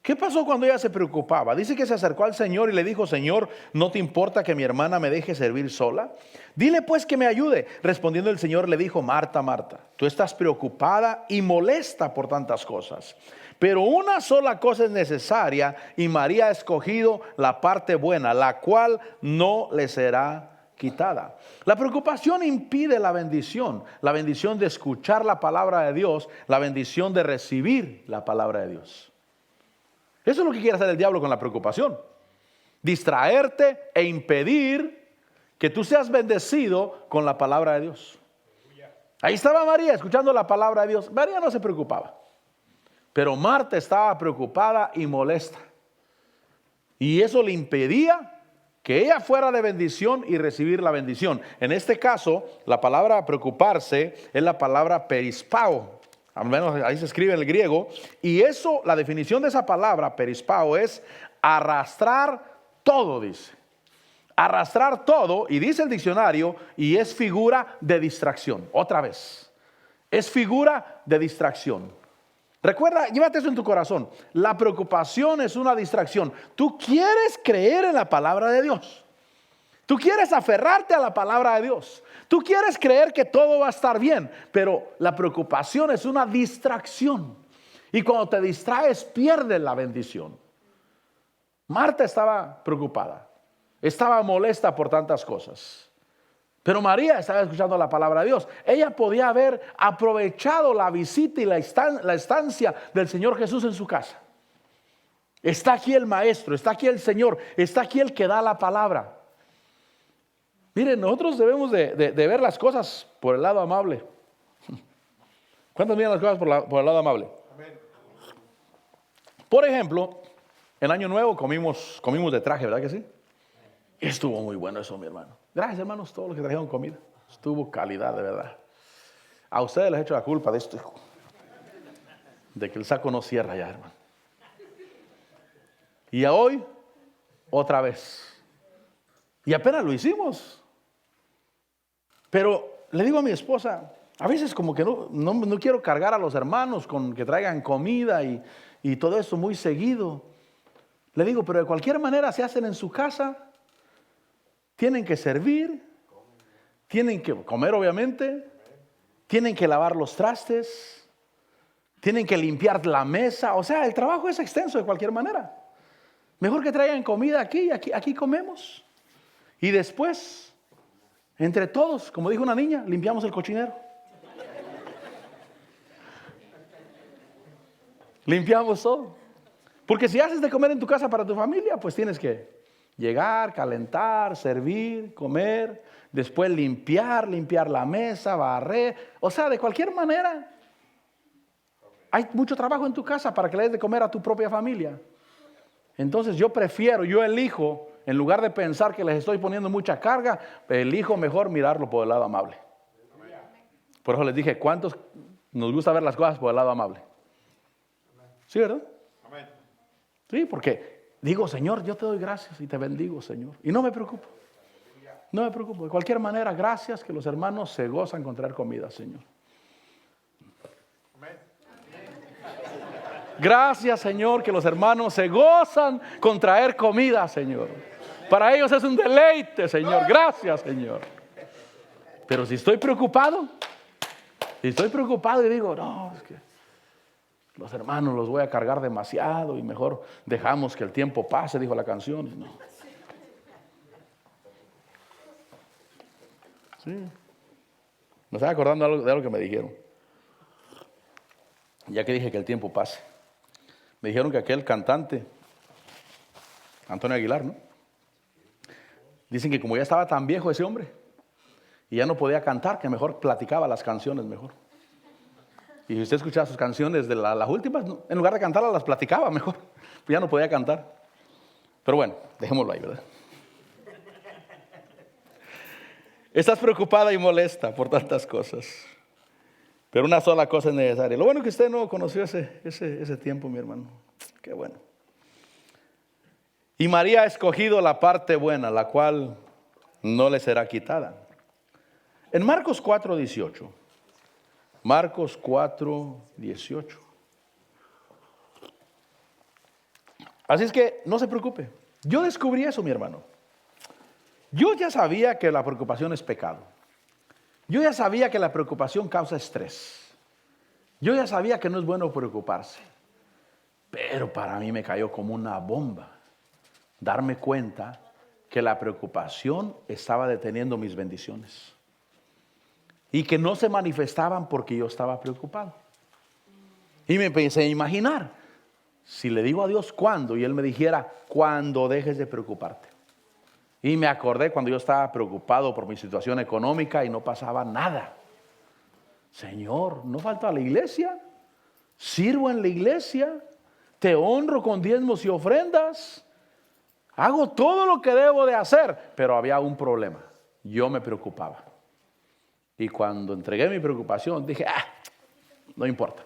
¿Qué pasó cuando ella se preocupaba? Dice que se acercó al Señor y le dijo, Señor, ¿no te importa que mi hermana me deje servir sola? Dile pues que me ayude. Respondiendo el Señor le dijo, Marta, Marta, tú estás preocupada y molesta por tantas cosas. Pero una sola cosa es necesaria y María ha escogido la parte buena, la cual no le será quitada. La preocupación impide la bendición de escuchar la palabra de Dios, la bendición de recibir la palabra de Dios. Eso es lo que quiere hacer el diablo con la preocupación. Distraerte e impedir que tú seas bendecido con la palabra de Dios. Ahí estaba María escuchando la palabra de Dios. María no se preocupaba. Pero Marta estaba preocupada y molesta. Y eso le impedía que ella fuera de bendición y recibir la bendición. En este caso, la palabra preocuparse es la palabra perispao. Al menos ahí se escribe en el griego. Y eso, la definición de esa palabra, perispao, es arrastrar todo, dice. Arrastrar todo, y dice el diccionario, y es figura de distracción. Otra vez, es figura de distracción. Recuerda, llévate eso en tu corazón. La preocupación es una distracción. Tú quieres creer en la palabra de Dios. Tú quieres aferrarte a la palabra de Dios. Tú quieres creer que todo va a estar bien, pero la preocupación es una distracción. Y cuando te distraes, pierdes la bendición. Marta estaba preocupada, estaba molesta por tantas cosas. Pero María estaba escuchando la palabra de Dios. Ella podía haber aprovechado la visita y la estancia del Señor Jesús en su casa. Está aquí el Maestro, está aquí el Señor, está aquí el que da la palabra. Miren, nosotros debemos de ver las cosas por el lado amable. ¿Cuántos miran las cosas por el lado amable? Amén. Por ejemplo, en Año Nuevo comimos de traje, ¿verdad que sí? Estuvo muy bueno eso, mi hermano. Gracias, hermanos, todos los que trajeron comida. Estuvo calidad, de verdad. A ustedes les he hecho la culpa de esto, hijo. De que el saco no cierra ya, hermano. Y a hoy, otra vez. Y apenas lo hicimos. Pero le digo a mi esposa, a veces como que no quiero cargar a los hermanos con que traigan comida y todo eso muy seguido. Le digo, pero de cualquier manera se hacen en su casa. Tienen que servir, tienen que comer obviamente, tienen que lavar los trastes, tienen que limpiar la mesa. O sea, el trabajo es extenso de cualquier manera. Mejor que traigan comida aquí comemos. Y después, entre todos, como dijo una niña, limpiamos el cochinero. Limpiamos todo. Porque si haces de comer en tu casa para tu familia, pues tienes que llegar, calentar, servir, comer, después limpiar la mesa, barrer. O sea, de cualquier manera, hay mucho trabajo en tu casa para que le des de comer a tu propia familia. Entonces yo elijo, en lugar de pensar que les estoy poniendo mucha carga, elijo mejor mirarlo por el lado amable. Por eso les dije, ¿cuántos nos gusta ver las cosas por el lado amable? ¿Sí, verdad? Sí, porque digo, Señor, yo te doy gracias y te bendigo, Señor. Y no me preocupo. No me preocupo. De cualquier manera, gracias que los hermanos se gozan con traer comida, Señor. Gracias, Señor, que los hermanos se gozan con traer comida, Señor. Para ellos es un deleite, Señor. Gracias, Señor. Pero si estoy preocupado y digo, no, es que los hermanos los voy a cargar demasiado y mejor dejamos que el tiempo pase, dijo la canción. No. Sí. Me estaba acordando de algo que me dijeron. Ya que dije que el tiempo pase. Me dijeron que aquel cantante, Antonio Aguilar, ¿no? Dicen que como ya estaba tan viejo ese hombre y ya no podía cantar, que mejor platicaba las canciones mejor. Y si usted escuchaba sus canciones de las últimas, en lugar de cantarlas, las platicaba mejor. Pues ya no podía cantar. Pero bueno, dejémoslo ahí, ¿verdad? Estás preocupada y molesta por tantas cosas. Pero una sola cosa es necesaria. Lo bueno que usted no conoció ese tiempo, mi hermano. Qué bueno. Y María ha escogido la parte buena, la cual no le será quitada. En Marcos 4:18. Marcos 4:18. Así es que no se preocupe. Yo descubrí eso, mi hermano. Yo ya sabía que la preocupación es pecado. Yo ya sabía que la preocupación causa estrés. Yo ya sabía que no es bueno preocuparse. Pero para mí me cayó como una bomba darme cuenta que la preocupación estaba deteniendo mis bendiciones. Y que no se manifestaban porque yo estaba preocupado. Y me empecé a imaginar, si le digo a Dios cuándo, y Él me dijera, cuando dejes de preocuparte. Y me acordé cuando yo estaba preocupado por mi situación económica y no pasaba nada. Señor, no falta a la iglesia, sirvo en la iglesia, te honro con diezmos y ofrendas, hago todo lo que debo de hacer, pero había un problema, yo me preocupaba. Y cuando entregué mi preocupación, dije, no importa.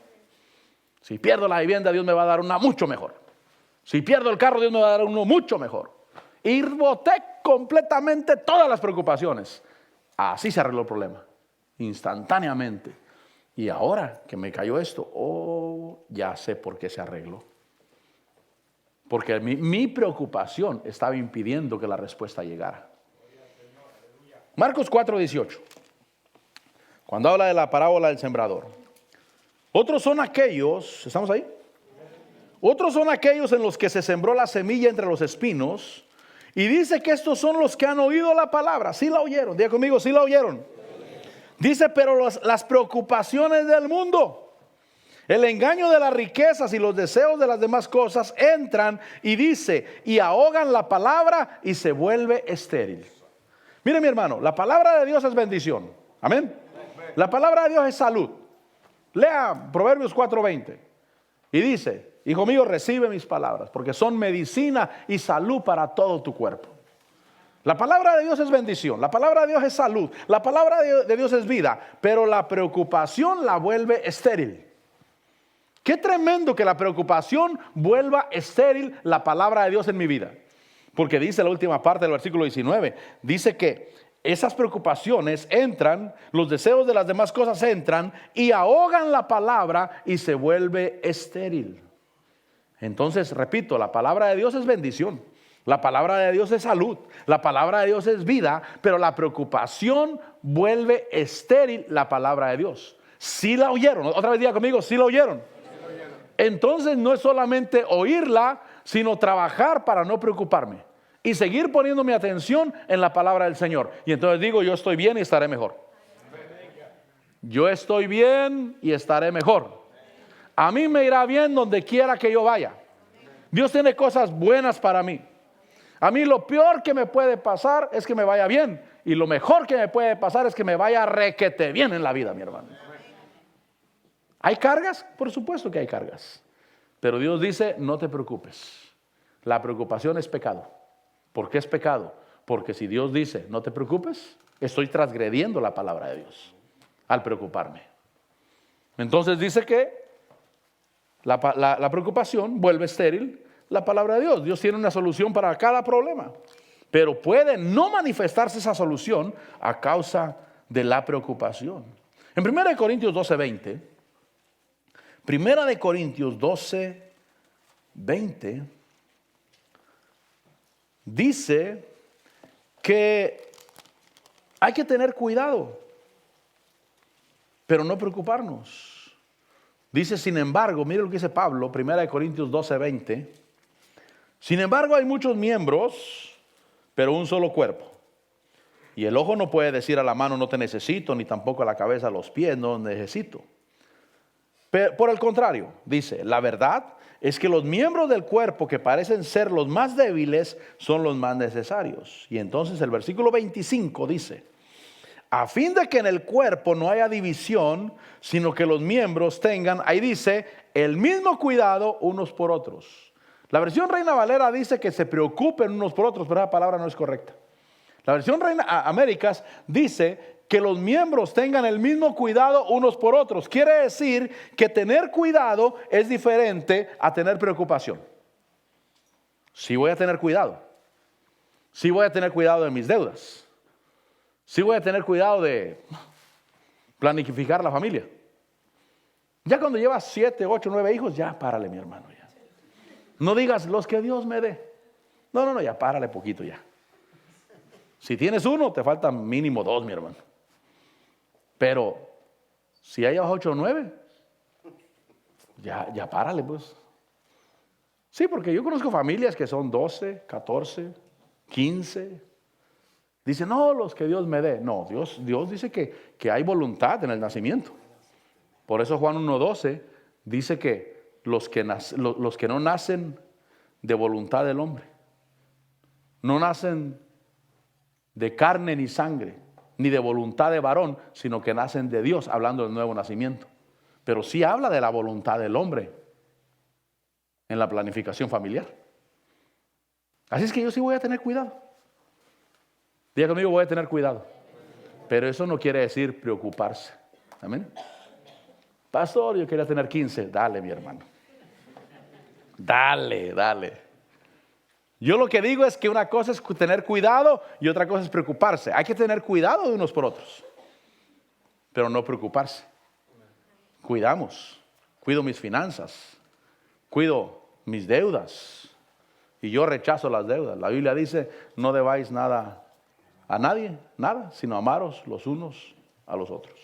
Si pierdo la vivienda, Dios me va a dar una mucho mejor. Si pierdo el carro, Dios me va a dar uno mucho mejor. Y boté completamente todas las preocupaciones. Así se arregló el problema, instantáneamente. Y ahora que me cayó esto, ya sé por qué se arregló. Porque mi preocupación estaba impidiendo que la respuesta llegara. Marcos 4:18. Cuando habla de la parábola del sembrador. Otros son aquellos, ¿estamos ahí? Otros son aquellos en los que se sembró la semilla entre los espinos. Y dice que estos son los que han oído la palabra. Sí la oyeron, diga conmigo, sí la oyeron. Dice, pero las preocupaciones del mundo, el engaño de las riquezas y los deseos de las demás cosas entran y dice, y ahogan la palabra y se vuelve estéril. Mire mi hermano, la palabra de Dios es bendición. Amén. La palabra de Dios es salud. Lea Proverbios 4:20 y dice, hijo mío, recibe mis palabras porque son medicina y salud para todo tu cuerpo. La palabra de Dios es bendición, la palabra de Dios es salud, la palabra de Dios es vida, pero la preocupación la vuelve estéril. Qué tremendo que la preocupación vuelva estéril la palabra de Dios en mi vida. Porque dice la última parte del versículo 19, dice que esas preocupaciones entran, los deseos de las demás cosas entran y ahogan la palabra y se vuelve estéril. Entonces, repito, la palabra de Dios es bendición, la palabra de Dios es salud, la palabra de Dios es vida, pero la preocupación vuelve estéril la palabra de Dios. ¿Sí la oyeron? Otra vez diga conmigo, ¿sí la oyeron? Entonces no es solamente oírla, sino trabajar para no preocuparme y seguir poniendo mi atención en la palabra del Señor. Y entonces digo, yo estoy bien y estaré mejor. Yo estoy bien y estaré mejor. A mí me irá bien donde quiera que yo vaya. Dios tiene cosas buenas para mí. A mí lo peor que me puede pasar es que me vaya bien. Y lo mejor que me puede pasar es que me vaya requete bien en la vida, mi hermano. ¿Hay cargas? Por supuesto que hay cargas. Pero Dios dice, no te preocupes. La preocupación es pecado. ¿Por qué es pecado? Porque si Dios dice, no te preocupes, estoy transgrediendo la palabra de Dios al preocuparme. Entonces dice que la preocupación vuelve estéril la palabra de Dios. Dios tiene una solución para cada problema. Pero puede no manifestarse esa solución a causa de la preocupación. En 1 Corintios 12:20, 1 Corintios 12:20 dice que hay que tener cuidado, pero no preocuparnos. Dice, sin embargo, mire lo que dice Pablo, 1 Corintios 12:20. Sin embargo, hay muchos miembros, pero un solo cuerpo. Y el ojo no puede decir a la mano, no te necesito, ni tampoco a la cabeza, a los pies, no necesito. Pero, por el contrario, dice, la verdad es que los miembros del cuerpo que parecen ser los más débiles son los más necesarios. Y entonces el versículo 25 dice, a fin de que en el cuerpo no haya división, sino que los miembros tengan, ahí dice, el mismo cuidado unos por otros. La versión Reina Valera dice que se preocupen unos por otros, pero esa palabra no es correcta. La versión Reina Américas dice que los miembros tengan el mismo cuidado unos por otros. Quiere decir que tener cuidado es diferente a tener preocupación. Sí voy a tener cuidado. Sí voy a tener cuidado de mis deudas. Sí voy a tener cuidado de planificar la familia. Ya cuando llevas 7, 8, 9 hijos, ya párale, mi hermano. Ya. No digas los que Dios me dé. No, ya párale poquito ya. Si tienes uno, te faltan mínimo 2, mi hermano. Pero si hay 8 o 9, ya párale pues. Sí, porque yo conozco familias que son 12, 14, 15. Dicen, no, los que Dios me dé. No, Dios dice que hay voluntad en el nacimiento. Por eso Juan 1:12 dice que los que no nacen de voluntad del hombre, no nacen de carne ni sangre, ni de voluntad de varón, sino que nacen de Dios, hablando del nuevo nacimiento. Pero sí habla de la voluntad del hombre en la planificación familiar. Así es que yo sí voy a tener cuidado. Diga conmigo, voy a tener cuidado. Pero eso no quiere decir preocuparse. Amén. Pastor, yo quería tener 15. Dale, mi hermano. Dale. Yo lo que digo es que una cosa es tener cuidado y otra cosa es preocuparse. Hay que tener cuidado de unos por otros, pero no preocuparse. cuidamos. Cuido mis finanzas. Cuido mis deudas. Y yo rechazo las deudas. La Biblia dice, no debáis nada a nadie, nada, sino amaros los unos a los otros.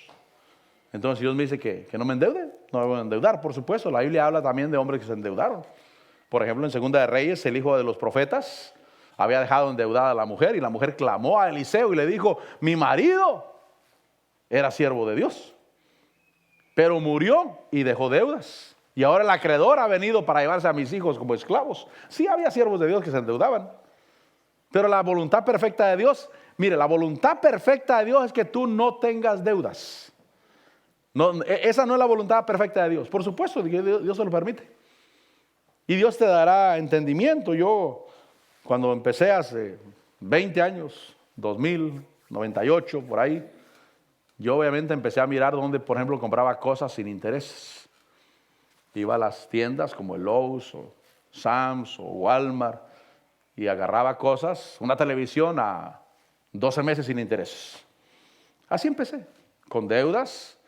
Entonces Dios me dice que no me endeude, no me voy a endeudar, por supuesto. La Biblia habla también de hombres que se endeudaron. Por ejemplo, en Segunda de Reyes, el hijo de los profetas había dejado endeudada a la mujer y la mujer clamó a Eliseo y le dijo, mi marido era siervo de Dios, pero murió y dejó deudas. Y ahora el acreedor ha venido para llevarse a mis hijos como esclavos. Sí había siervos de Dios que se endeudaban, pero la voluntad perfecta de Dios, mire, la voluntad perfecta de Dios es que tú no tengas deudas. No, esa no es la voluntad perfecta de Dios. Por supuesto, Dios se lo permite. Y Dios te dará entendimiento. Yo, cuando empecé hace 20 años, 2000, 98, por ahí, yo obviamente empecé a mirar dónde, por ejemplo, compraba cosas sin intereses. Iba a las tiendas como el Lowe's o Sam's o Walmart y agarraba cosas, una televisión a 12 meses sin intereses. Así empecé, con deudas,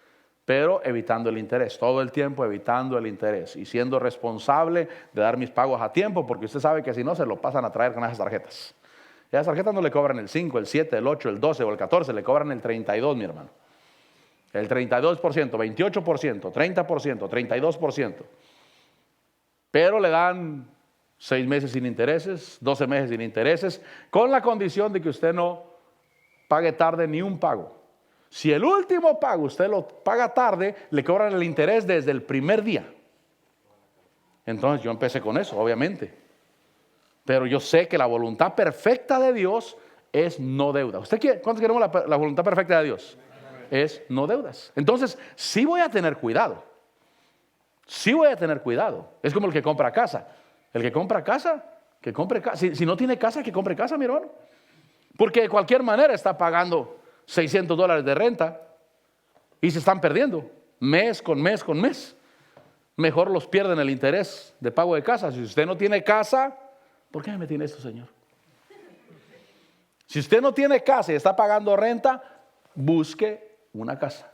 pero evitando el interés, todo el tiempo evitando el interés y siendo responsable de dar mis pagos a tiempo, porque usted sabe que si no se lo pasan a traer con esas tarjetas. Y a las tarjetas no le cobran el 5, el 7, el 8, el 12 o el 14, le cobran el 32, mi hermano. El 32%, 28%, 30%, 32%. Pero le dan 6 meses sin intereses, 12 meses sin intereses, con la condición de que usted no pague tarde ni un pago. Si el último pago usted lo paga tarde, le cobran el interés desde el primer día. Entonces yo empecé con eso, obviamente. Pero yo sé que la voluntad perfecta de Dios es no deuda. ¿Cuántos queremos la voluntad perfecta de Dios? Es no deudas. Entonces, sí voy a tener cuidado. Sí voy a tener cuidado. Es como el que compra casa. El que compra casa, que compre casa. Si no tiene casa, que compre casa, mi hermano. Porque de cualquier manera está pagando $600 de renta y se están perdiendo mes con mes con mes. Mejor los pierden el interés de pago de casa. Si usted no tiene casa, ¿por qué me tiene esto, Señor? Si usted no tiene casa y está pagando renta, busque una casa.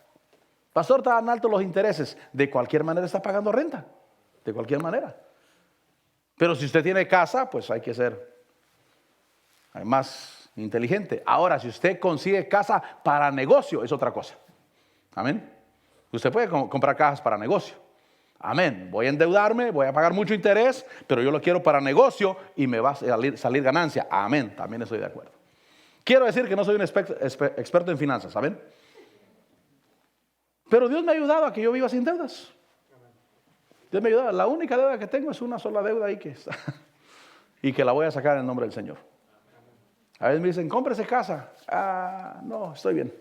Pastor, tan altos los intereses. De cualquier manera está pagando renta. De cualquier manera. Pero si usted tiene casa, pues hay que ser más inteligente. Ahora, si usted consigue casa para negocio, es otra cosa. Amén. Usted puede comprar casas para negocio. Amén. Voy a endeudarme, voy a pagar mucho interés, pero yo lo quiero para negocio y me va a salir ganancia. Amén. También estoy de acuerdo. Quiero decir que no soy un experto en finanzas. ¿Saben? Pero Dios me ha ayudado a que yo viva sin deudas. Dios me ha ayudado. La única deuda que tengo es una sola deuda ahí que está. Y que la voy a sacar en el nombre del Señor. A veces me dicen, cómprese casa. No, estoy bien.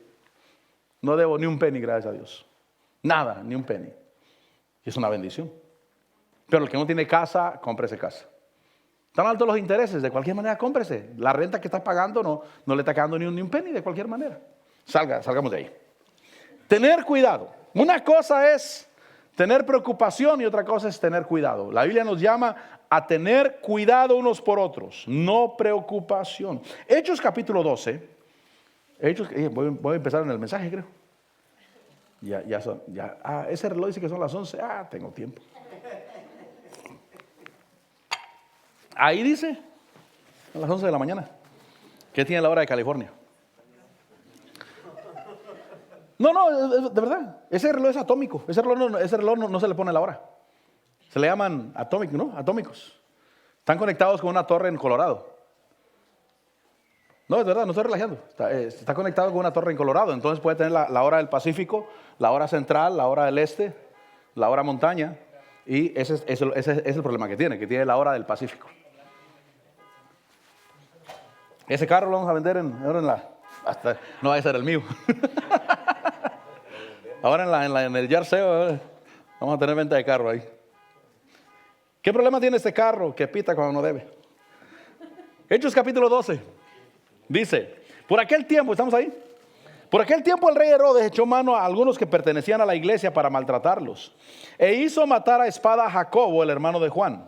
No debo ni un penny, gracias a Dios. Nada, ni un penny. Y es una bendición. Pero el que no tiene casa, cómprese casa. Están altos los intereses, de cualquier manera cómprese. La renta que está pagando no le está quedando ni un penny de cualquier manera. Salgamos de ahí. Tener cuidado. Una cosa es tener preocupación y otra cosa es tener cuidado. La Biblia nos llama a tener cuidado unos por otros, no preocupación. Hechos capítulo 12. Voy a empezar en el mensaje, creo. Ese reloj dice que son las 11. Tengo tiempo. Ahí dice, a las 11 de la mañana. ¿Qué tiene la hora de California? No, de verdad. Ese reloj es atómico. Ese reloj no se le pone la hora. Se le llaman atómicos. Están conectados con una torre en Colorado. No, es verdad, no estoy relajando. Está conectado con una torre en Colorado. Entonces puede tener la hora del Pacífico, la hora central, la hora del este, la hora montaña. Y ese es el problema que tiene la hora del Pacífico. Ese carro lo vamos a vender no va a ser el mío. Ahora en el yard sale vamos a tener venta de carro ahí. ¿Qué problema tiene este carro que pita cuando no debe? Hechos capítulo 12 dice, por aquel tiempo, ¿estamos ahí? Por aquel tiempo el rey Herodes echó mano a algunos que pertenecían a la iglesia para maltratarlos, e hizo matar a espada a Jacobo, el hermano de Juan.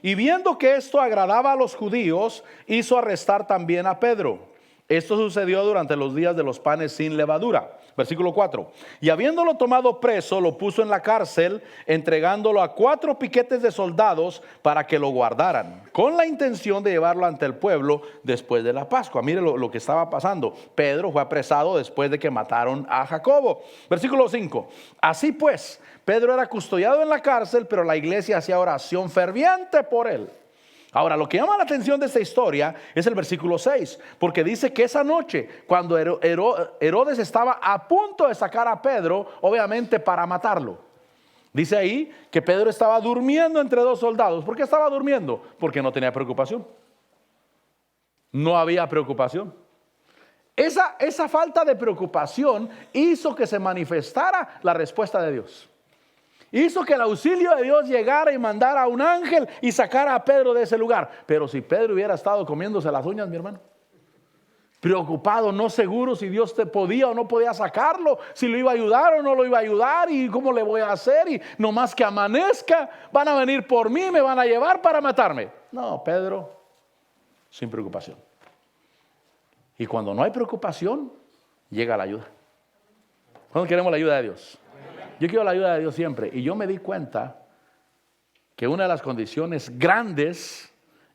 Y viendo que esto agradaba a los judíos, hizo arrestar también a Pedro. Esto sucedió durante los días de los panes sin levadura. Versículo 4. Y habiéndolo tomado preso, lo puso en la cárcel, entregándolo a 4 piquetes de soldados para que lo guardaran, con la intención de llevarlo ante el pueblo después de la Pascua. Mire lo que estaba pasando. Pedro fue apresado después de que mataron a Jacobo. Versículo 5. Así pues, Pedro era custodiado en la cárcel, pero la iglesia hacía oración ferviente por él. Ahora, lo que llama la atención de esta historia es el versículo 6, porque dice que esa noche, cuando Herodes estaba a punto de sacar a Pedro, obviamente para matarlo, dice ahí que Pedro estaba durmiendo entre 2 soldados. ¿Por qué estaba durmiendo? Porque no tenía preocupación. No había preocupación. Esa falta de preocupación hizo que se manifestara la respuesta de Dios. Hizo que el auxilio de Dios llegara y mandara a un ángel y sacara a Pedro de ese lugar. Pero si Pedro hubiera estado comiéndose las uñas, mi hermano, preocupado, no seguro si Dios te podía o no podía sacarlo, si lo iba a ayudar o no lo iba a ayudar, y cómo le voy a hacer, y nomás que amanezca van a venir por mí, me van a llevar para matarme. No, Pedro, sin preocupación. Y cuando no hay preocupación, llega la ayuda. ¿Cuándo queremos la ayuda de Dios? Yo quiero la ayuda de Dios siempre. Y yo me di cuenta que una de las condiciones grandes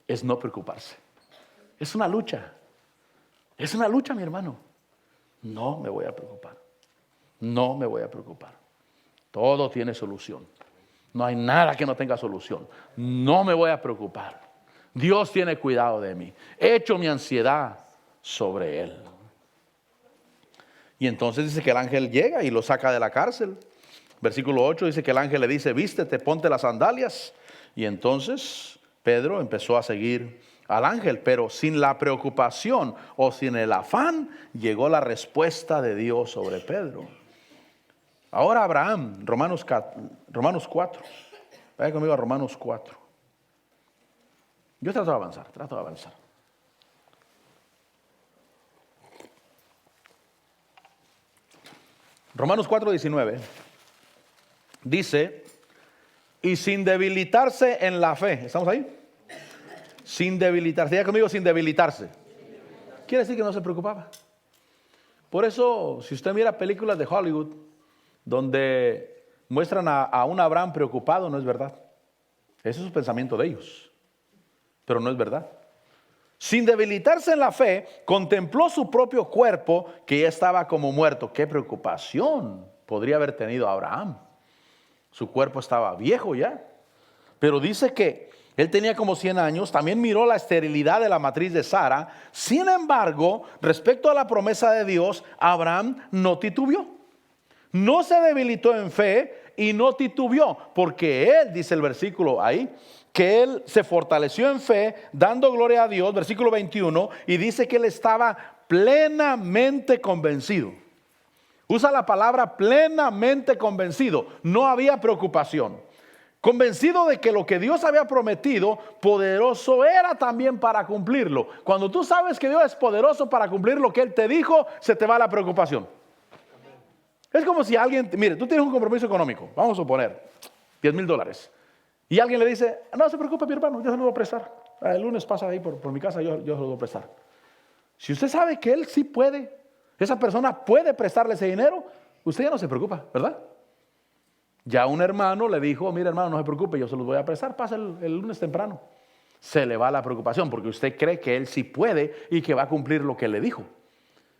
es no preocuparse. Es una lucha. Es una lucha, mi hermano. No me voy a preocupar. No me voy a preocupar. Todo tiene solución. No hay nada que no tenga solución. No me voy a preocupar. Dios tiene cuidado de mí. He hecho mi ansiedad sobre Él. Y entonces dice que el ángel llega y lo saca de la cárcel. Versículo 8 dice que el ángel le dice: vístete, ponte las sandalias. Y entonces Pedro empezó a seguir al ángel, pero sin la preocupación o sin el afán, llegó la respuesta de Dios sobre Pedro. Ahora Abraham, Romanos 4. Vaya conmigo a Romanos 4. Yo trato de avanzar. Romanos 4:19 dice: y sin debilitarse en la fe. ¿Estamos ahí? Sin debilitarse. Diga conmigo, sin debilitarse. Quiere decir que no se preocupaba. Por eso, si usted mira películas de Hollywood donde muestran a un Abraham preocupado, no es verdad. Ese es un pensamiento de ellos, pero no es verdad. Sin debilitarse en la fe, contempló su propio cuerpo, que ya estaba como muerto. Qué preocupación podría haber tenido Abraham. Su cuerpo estaba viejo ya. Pero dice que él tenía como 100 años. También miró la esterilidad de la matriz de Sara. Sin embargo, respecto a la promesa de Dios, Abraham no titubeó. No se debilitó en fe y no titubeó, porque él, dice el versículo ahí, que él se fortaleció en fe, dando gloria a Dios, versículo 21, y dice que él estaba plenamente convencido. Usa la palabra plenamente convencido. No había preocupación. Convencido de que lo que Dios había prometido, poderoso era también para cumplirlo. Cuando tú sabes que Dios es poderoso para cumplir lo que Él te dijo, se te va la preocupación. Es como si alguien, mire, tú tienes un compromiso económico, vamos a suponer, $10,000. Y alguien le dice: no se preocupe, mi hermano, yo se lo voy a prestar. El lunes pasa ahí por mi casa, yo se lo voy a prestar. Si usted sabe que él sí puede, esa persona puede prestarle ese dinero, usted ya no se preocupa, ¿verdad? Ya un hermano le dijo: mire, hermano, no se preocupe, yo se los voy a prestar, pasa el lunes temprano. Se le va la preocupación porque usted cree que él sí puede y que va a cumplir lo que le dijo.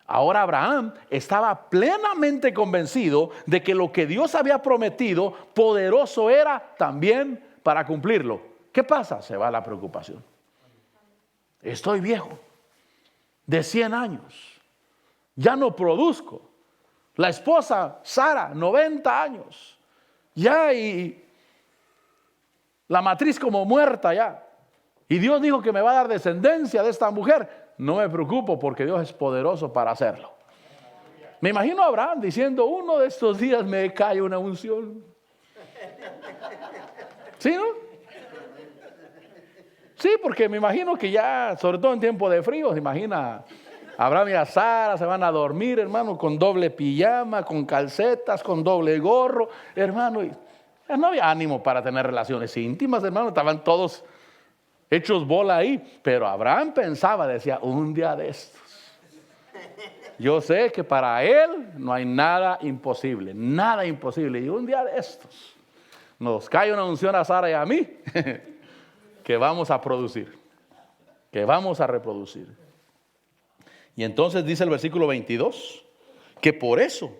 Ahora Abraham estaba plenamente convencido de que lo que Dios había prometido, poderoso era también para cumplirlo. ¿Qué pasa? Se va la preocupación. Estoy viejo, de 100 años, ya no produzco. La esposa Sara, 90 años, ya, y la matriz como muerta ya. Y Dios dijo que me va a dar descendencia de esta mujer. No me preocupo porque Dios es poderoso para hacerlo. Me imagino a Abraham diciendo: uno de estos días me cae una unción. ¿Sí, no? Sí, porque me imagino que ya, sobre todo en tiempo de frío, se imagina Abraham y a Sara se van a dormir, hermano, con doble pijama, con calcetas, con doble gorro, hermano. Y no había ánimo para tener relaciones íntimas, hermano, estaban todos hechos bola ahí. Pero Abraham pensaba, decía: un día de estos Yo sé que para Él no hay nada imposible, nada imposible. Y un día de estos nos cae una unción a Sara y a mí que vamos a producir, que vamos a reproducir. Y entonces dice el versículo 22, que por eso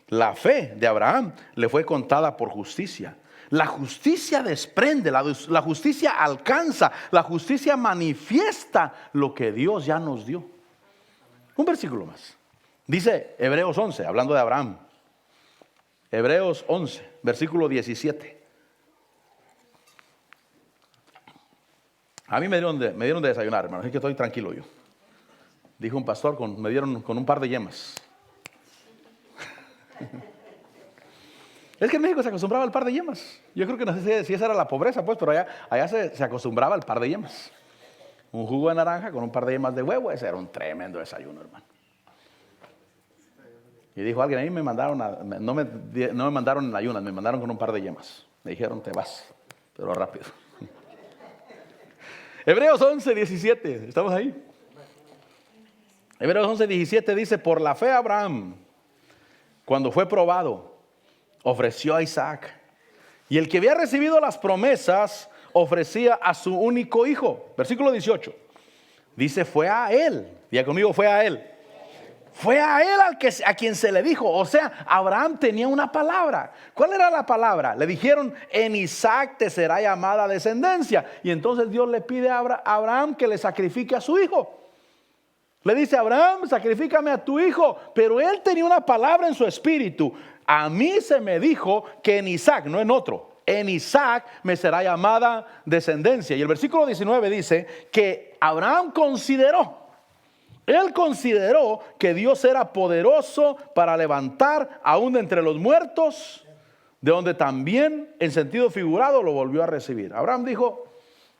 la fe de Abraham le fue contada por justicia. La justicia desprende, la justicia alcanza, la justicia manifiesta lo que Dios ya nos dio. Un versículo más. Dice Hebreos 11, hablando de Abraham. Hebreos 11, versículo 17. A mí me dieron de desayunar, hermano, así que estoy tranquilo yo. Dijo un pastor, me dieron con un par de yemas. Es que en México se acostumbraba al par de yemas. Yo creo que no sé si esa era la pobreza, pues, pero allá se acostumbraba al par de yemas. Un jugo de naranja con un par de yemas de huevo, ese era un tremendo desayuno, hermano. Y dijo alguien, a mí me mandaron, no me mandaron en ayunas, me mandaron con un par de yemas. Me dijeron, te vas, pero rápido. Hebreos 11, 17, ¿estamos ahí? Hebreos 11, 17 dice, por la fe Abraham, cuando fue probado, ofreció a Isaac. Y el que había recibido las promesas, ofrecía a su único hijo. Versículo 18. Dice, fue a él. Diga conmigo, fue a él. Fue a él a quien se le dijo. O sea, Abraham tenía una palabra. ¿Cuál era la palabra? Le dijeron, en Isaac te será llamada descendencia. Y entonces Dios le pide a Abraham que le sacrifique a su hijo. Le dice, Abraham, sacrifícame a tu hijo. Pero él tenía una palabra en su espíritu. A mí se me dijo que en Isaac, no en otro, en Isaac me será llamada descendencia. Y el versículo 19 dice que Abraham él consideró que Dios era poderoso para levantar aún de entre los muertos, de donde también en sentido figurado lo volvió a recibir. Abraham dijo,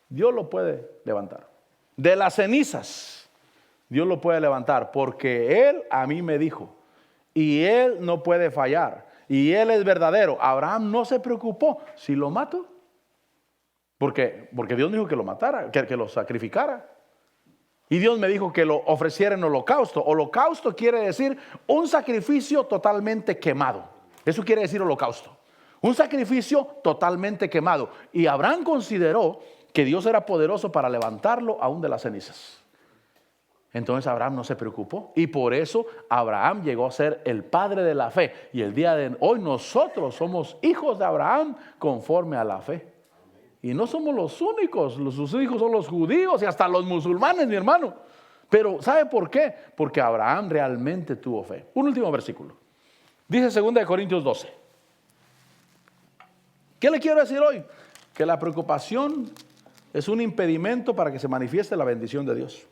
Dios lo puede levantar. De las cenizas, Dios lo puede levantar, porque Él a mí me dijo, y Él no puede fallar, y Él es verdadero. Abraham no se preocupó, si lo mato, porque Dios me dijo que lo matara, que lo sacrificara. Y Dios me dijo que lo ofreciera en holocausto. Holocausto quiere decir un sacrificio totalmente quemado. Eso quiere decir holocausto. Un sacrificio totalmente quemado. Y Abraham consideró que Dios era poderoso para levantarlo aún de las cenizas. Entonces Abraham no se preocupó. Y por eso Abraham llegó a ser el padre de la fe. Y el día de hoy nosotros somos hijos de Abraham conforme a la fe. Y no somos los únicos, sus hijos son los judíos y hasta los musulmanes, mi hermano. Pero ¿sabe por qué? Porque Abraham realmente tuvo fe. Un último versículo. Dice 2 Corintios 12. ¿Qué le quiero decir hoy? Que la preocupación es un impedimento para que se manifieste la bendición de Dios.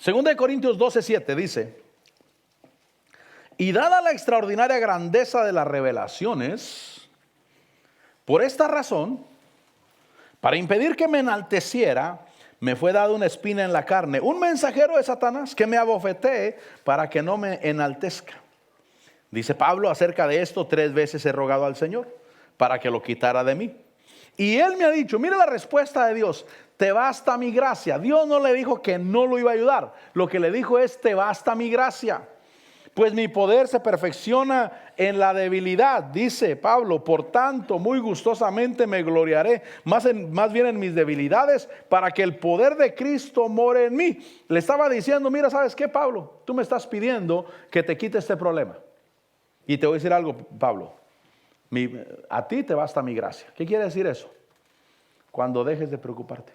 2 Corintios 12, 7 dice, y dada la extraordinaria grandeza de las revelaciones, por esta razón, para impedir que me enalteciera, me fue dado una espina en la carne, un mensajero de Satanás que me abofetee para que no me enaltezca. Dice Pablo, acerca de esto 3 veces he rogado al Señor para que lo quitara de mí. Y Él me ha dicho, mira la respuesta de Dios, te basta mi gracia. Dios no le dijo que no lo iba a ayudar, lo que le dijo es, te basta mi gracia. Pues mi poder se perfecciona en la debilidad, dice Pablo. Por tanto, muy gustosamente me gloriaré, más bien en mis debilidades, para que el poder de Cristo more en mí. Le estaba diciendo, mira, ¿sabes qué, Pablo? Tú me estás pidiendo que te quite este problema. Y te voy a decir algo, Pablo. A ti te basta mi gracia. ¿Qué quiere decir eso? Cuando dejes de preocuparte.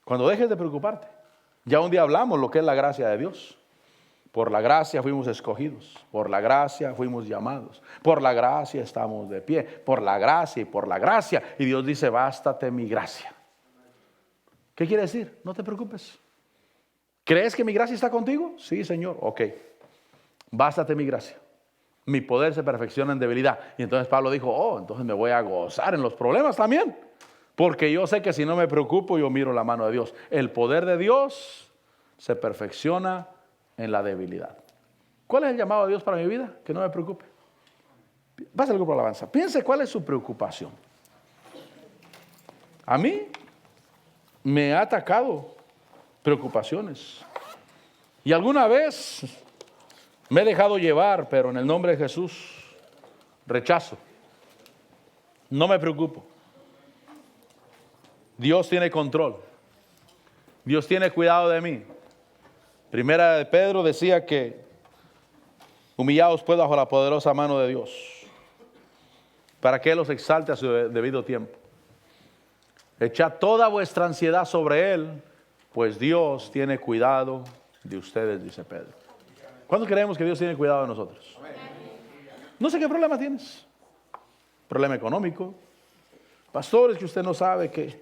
Cuando dejes de preocuparte. Ya un día hablamos lo que es la gracia de Dios. Por la gracia fuimos escogidos, por la gracia fuimos llamados, por la gracia estamos de pie, por la gracia y por la gracia. Y Dios dice, bástate mi gracia. ¿Qué quiere decir? No te preocupes. ¿Crees que mi gracia está contigo? Sí, Señor. Ok. Bástate mi gracia. Mi poder se perfecciona en debilidad. Y entonces Pablo dijo, entonces me voy a gozar en los problemas también. Porque yo sé que si no me preocupo, yo miro la mano de Dios. El poder de Dios se perfecciona en la debilidad. ¿Cuál es el llamado de Dios para mi vida? Que no me preocupe. Pásale el grupo de alabanza. Piense cuál es su preocupación. A mí me ha atacado preocupaciones. Y alguna vez me he dejado llevar, pero en el nombre de Jesús rechazo. No me preocupo. Dios tiene control. Dios tiene cuidado de mí. Primera de Pedro decía que humillaos pues bajo la poderosa mano de Dios, para que Él los exalte a su debido tiempo. Echad toda vuestra ansiedad sobre Él, pues Dios tiene cuidado de ustedes, dice Pedro. ¿Cuándo creemos que Dios tiene cuidado de nosotros? No sé qué problema tienes. Problema económico. Pastores, que usted no sabe que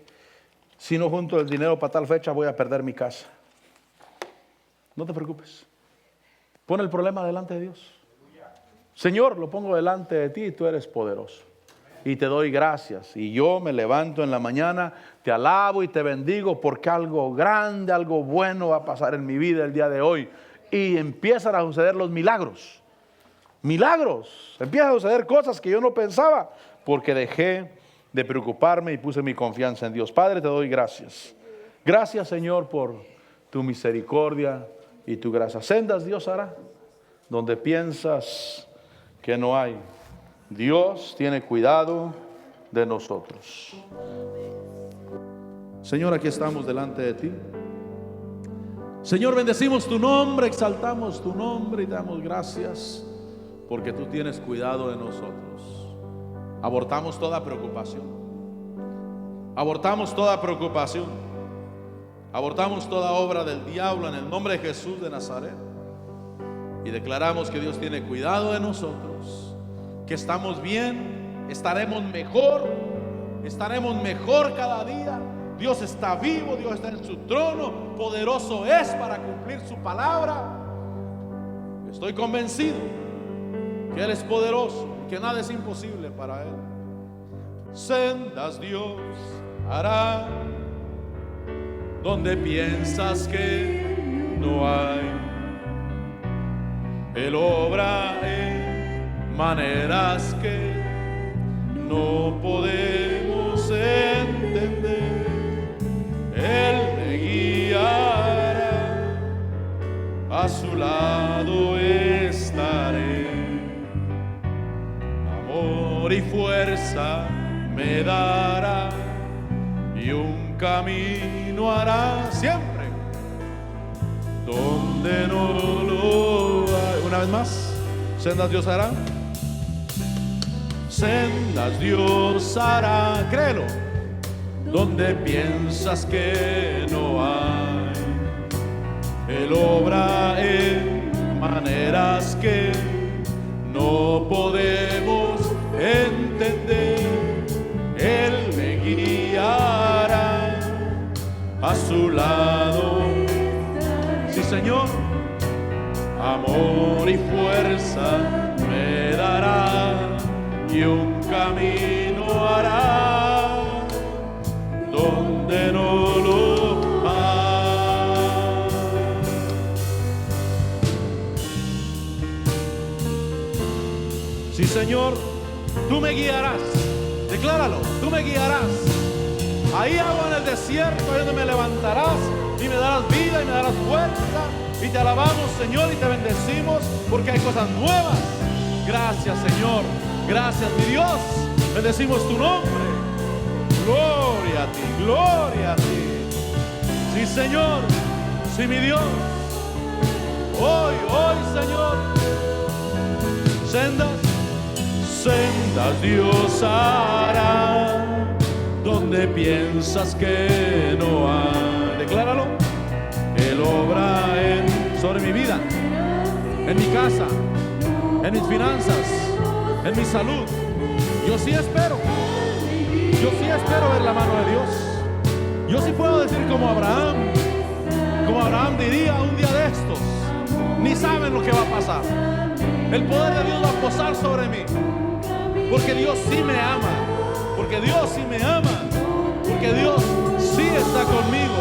si no junto el dinero para tal fecha voy a perder mi casa. No te preocupes. Pon el problema delante de Dios. Señor, lo pongo delante de ti y tú eres poderoso. Y te doy gracias. Y yo me levanto en la mañana, te alabo y te bendigo porque algo grande, algo bueno va a pasar en mi vida el día de hoy. Y empiezan a suceder los milagros. Milagros. Empiezan a suceder cosas que yo no pensaba porque dejé de preocuparme y puse mi confianza en Dios. Padre, te doy gracias. Gracias, Señor, por tu misericordia y tu gracia. Sendas Dios hará donde piensas que no hay. Dios tiene cuidado de nosotros. Señor, aquí estamos delante de ti. Señor, bendecimos tu nombre, exaltamos tu nombre y damos gracias porque tú tienes cuidado de nosotros. Abortamos toda preocupación. Abortamos toda preocupación. Abortamos toda obra del diablo en el nombre de Jesús de Nazaret. Y declaramos que Dios tiene cuidado de nosotros, que estamos bien, estaremos mejor cada día. Dios está vivo, Dios está en su trono, poderoso es para cumplir su palabra. Estoy convencido que Él es poderoso, que nada es imposible para Él. Sendas Dios hará donde piensas que no hay. Él obra en maneras que no podemos entender. Él me guiará, a su lado estaré. Amor y fuerza me dará y un camino hará siempre donde no lo hay. Una vez más, sendas Dios hará. Sendas Dios hará, créelo, donde piensas que no hay. Él obra en maneras que no podemos entender. Él me guiará, a su lado. Sí, Señor. Amor y fuerza me dará y un camino hará donde no lo hay. Sí, Señor, tú me guiarás. Decláralo, tú me guiarás. Ahí hago en el desierto, ahí donde me levantarás y me darás vida y me darás fuerza. Y te alabamos, Señor, y te bendecimos porque hay cosas nuevas. Gracias, Señor. Gracias, mi Dios. Bendecimos tu nombre. Gloria a ti, gloria a ti. Sí, Señor. Sí, mi Dios. Hoy, Señor. Sendas Dios hará donde piensas que no hay. Decláralo. Él obra sobre mi vida, en mi casa, en mis finanzas, en mi salud. Yo sí espero ver la mano de Dios. Yo sí puedo decir como Abraham diría un día de estos, ni saben lo que va a pasar. El poder de Dios va a posar sobre mí, porque Dios sí me ama, porque Dios sí me ama, porque Dios sí está conmigo.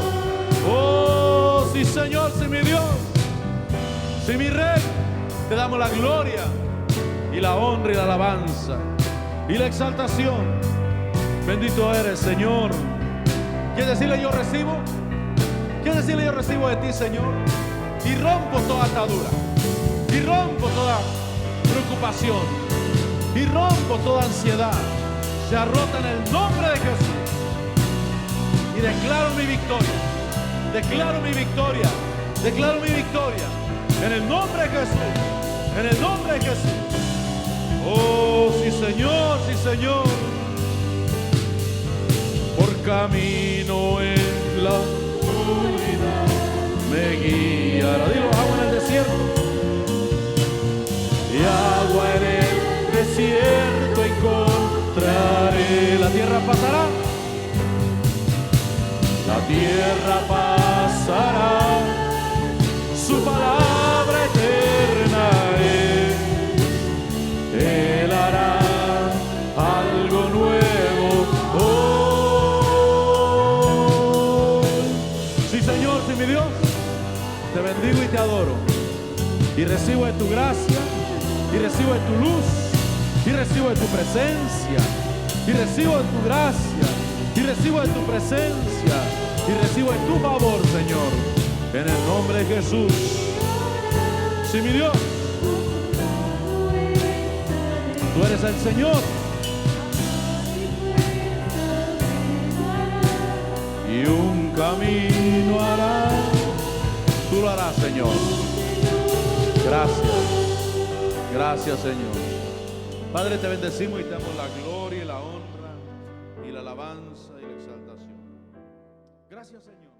Oh, sí, Señor, sí, mi Dios, sí, mi Rey, te damos la gloria y la honra y la alabanza y la exaltación. Bendito eres, Señor. ¿Quieres decirle yo recibo? ¿Quieres decirle: yo recibo de ti, Señor? Y rompo toda atadura, y rompo toda preocupación, y rompo toda ansiedad. Se rota en el nombre de Jesús. Y declaro mi victoria. Declaro mi victoria. Declaro mi victoria. En el nombre de Jesús. En el nombre de Jesús. Oh, sí, Señor, sí, Señor. Por camino en la oscuridad me guiará. Dilo: agua en el desierto. Y agua en el desierto encontraré. La tierra pasará. La tierra pasará. Su palabra eterna es. Él hará algo nuevo hoy. Sí, Señor, sí, mi Dios. Te bendigo y te adoro. Y recibo de tu gracia. Y recibo de tu luz. Y recibo de tu presencia. Y recibo de tu gracia. Y recibo de tu presencia. Y recibo de tu favor, Señor. En el nombre de Jesús. Sí, mi Dios. Tú eres el Señor. Y un camino hará. Tú lo harás, Señor. Gracias. Gracias, Señor. Padre, te bendecimos y te damos la gloria y la honra y la alabanza y la exaltación. Gracias, Señor.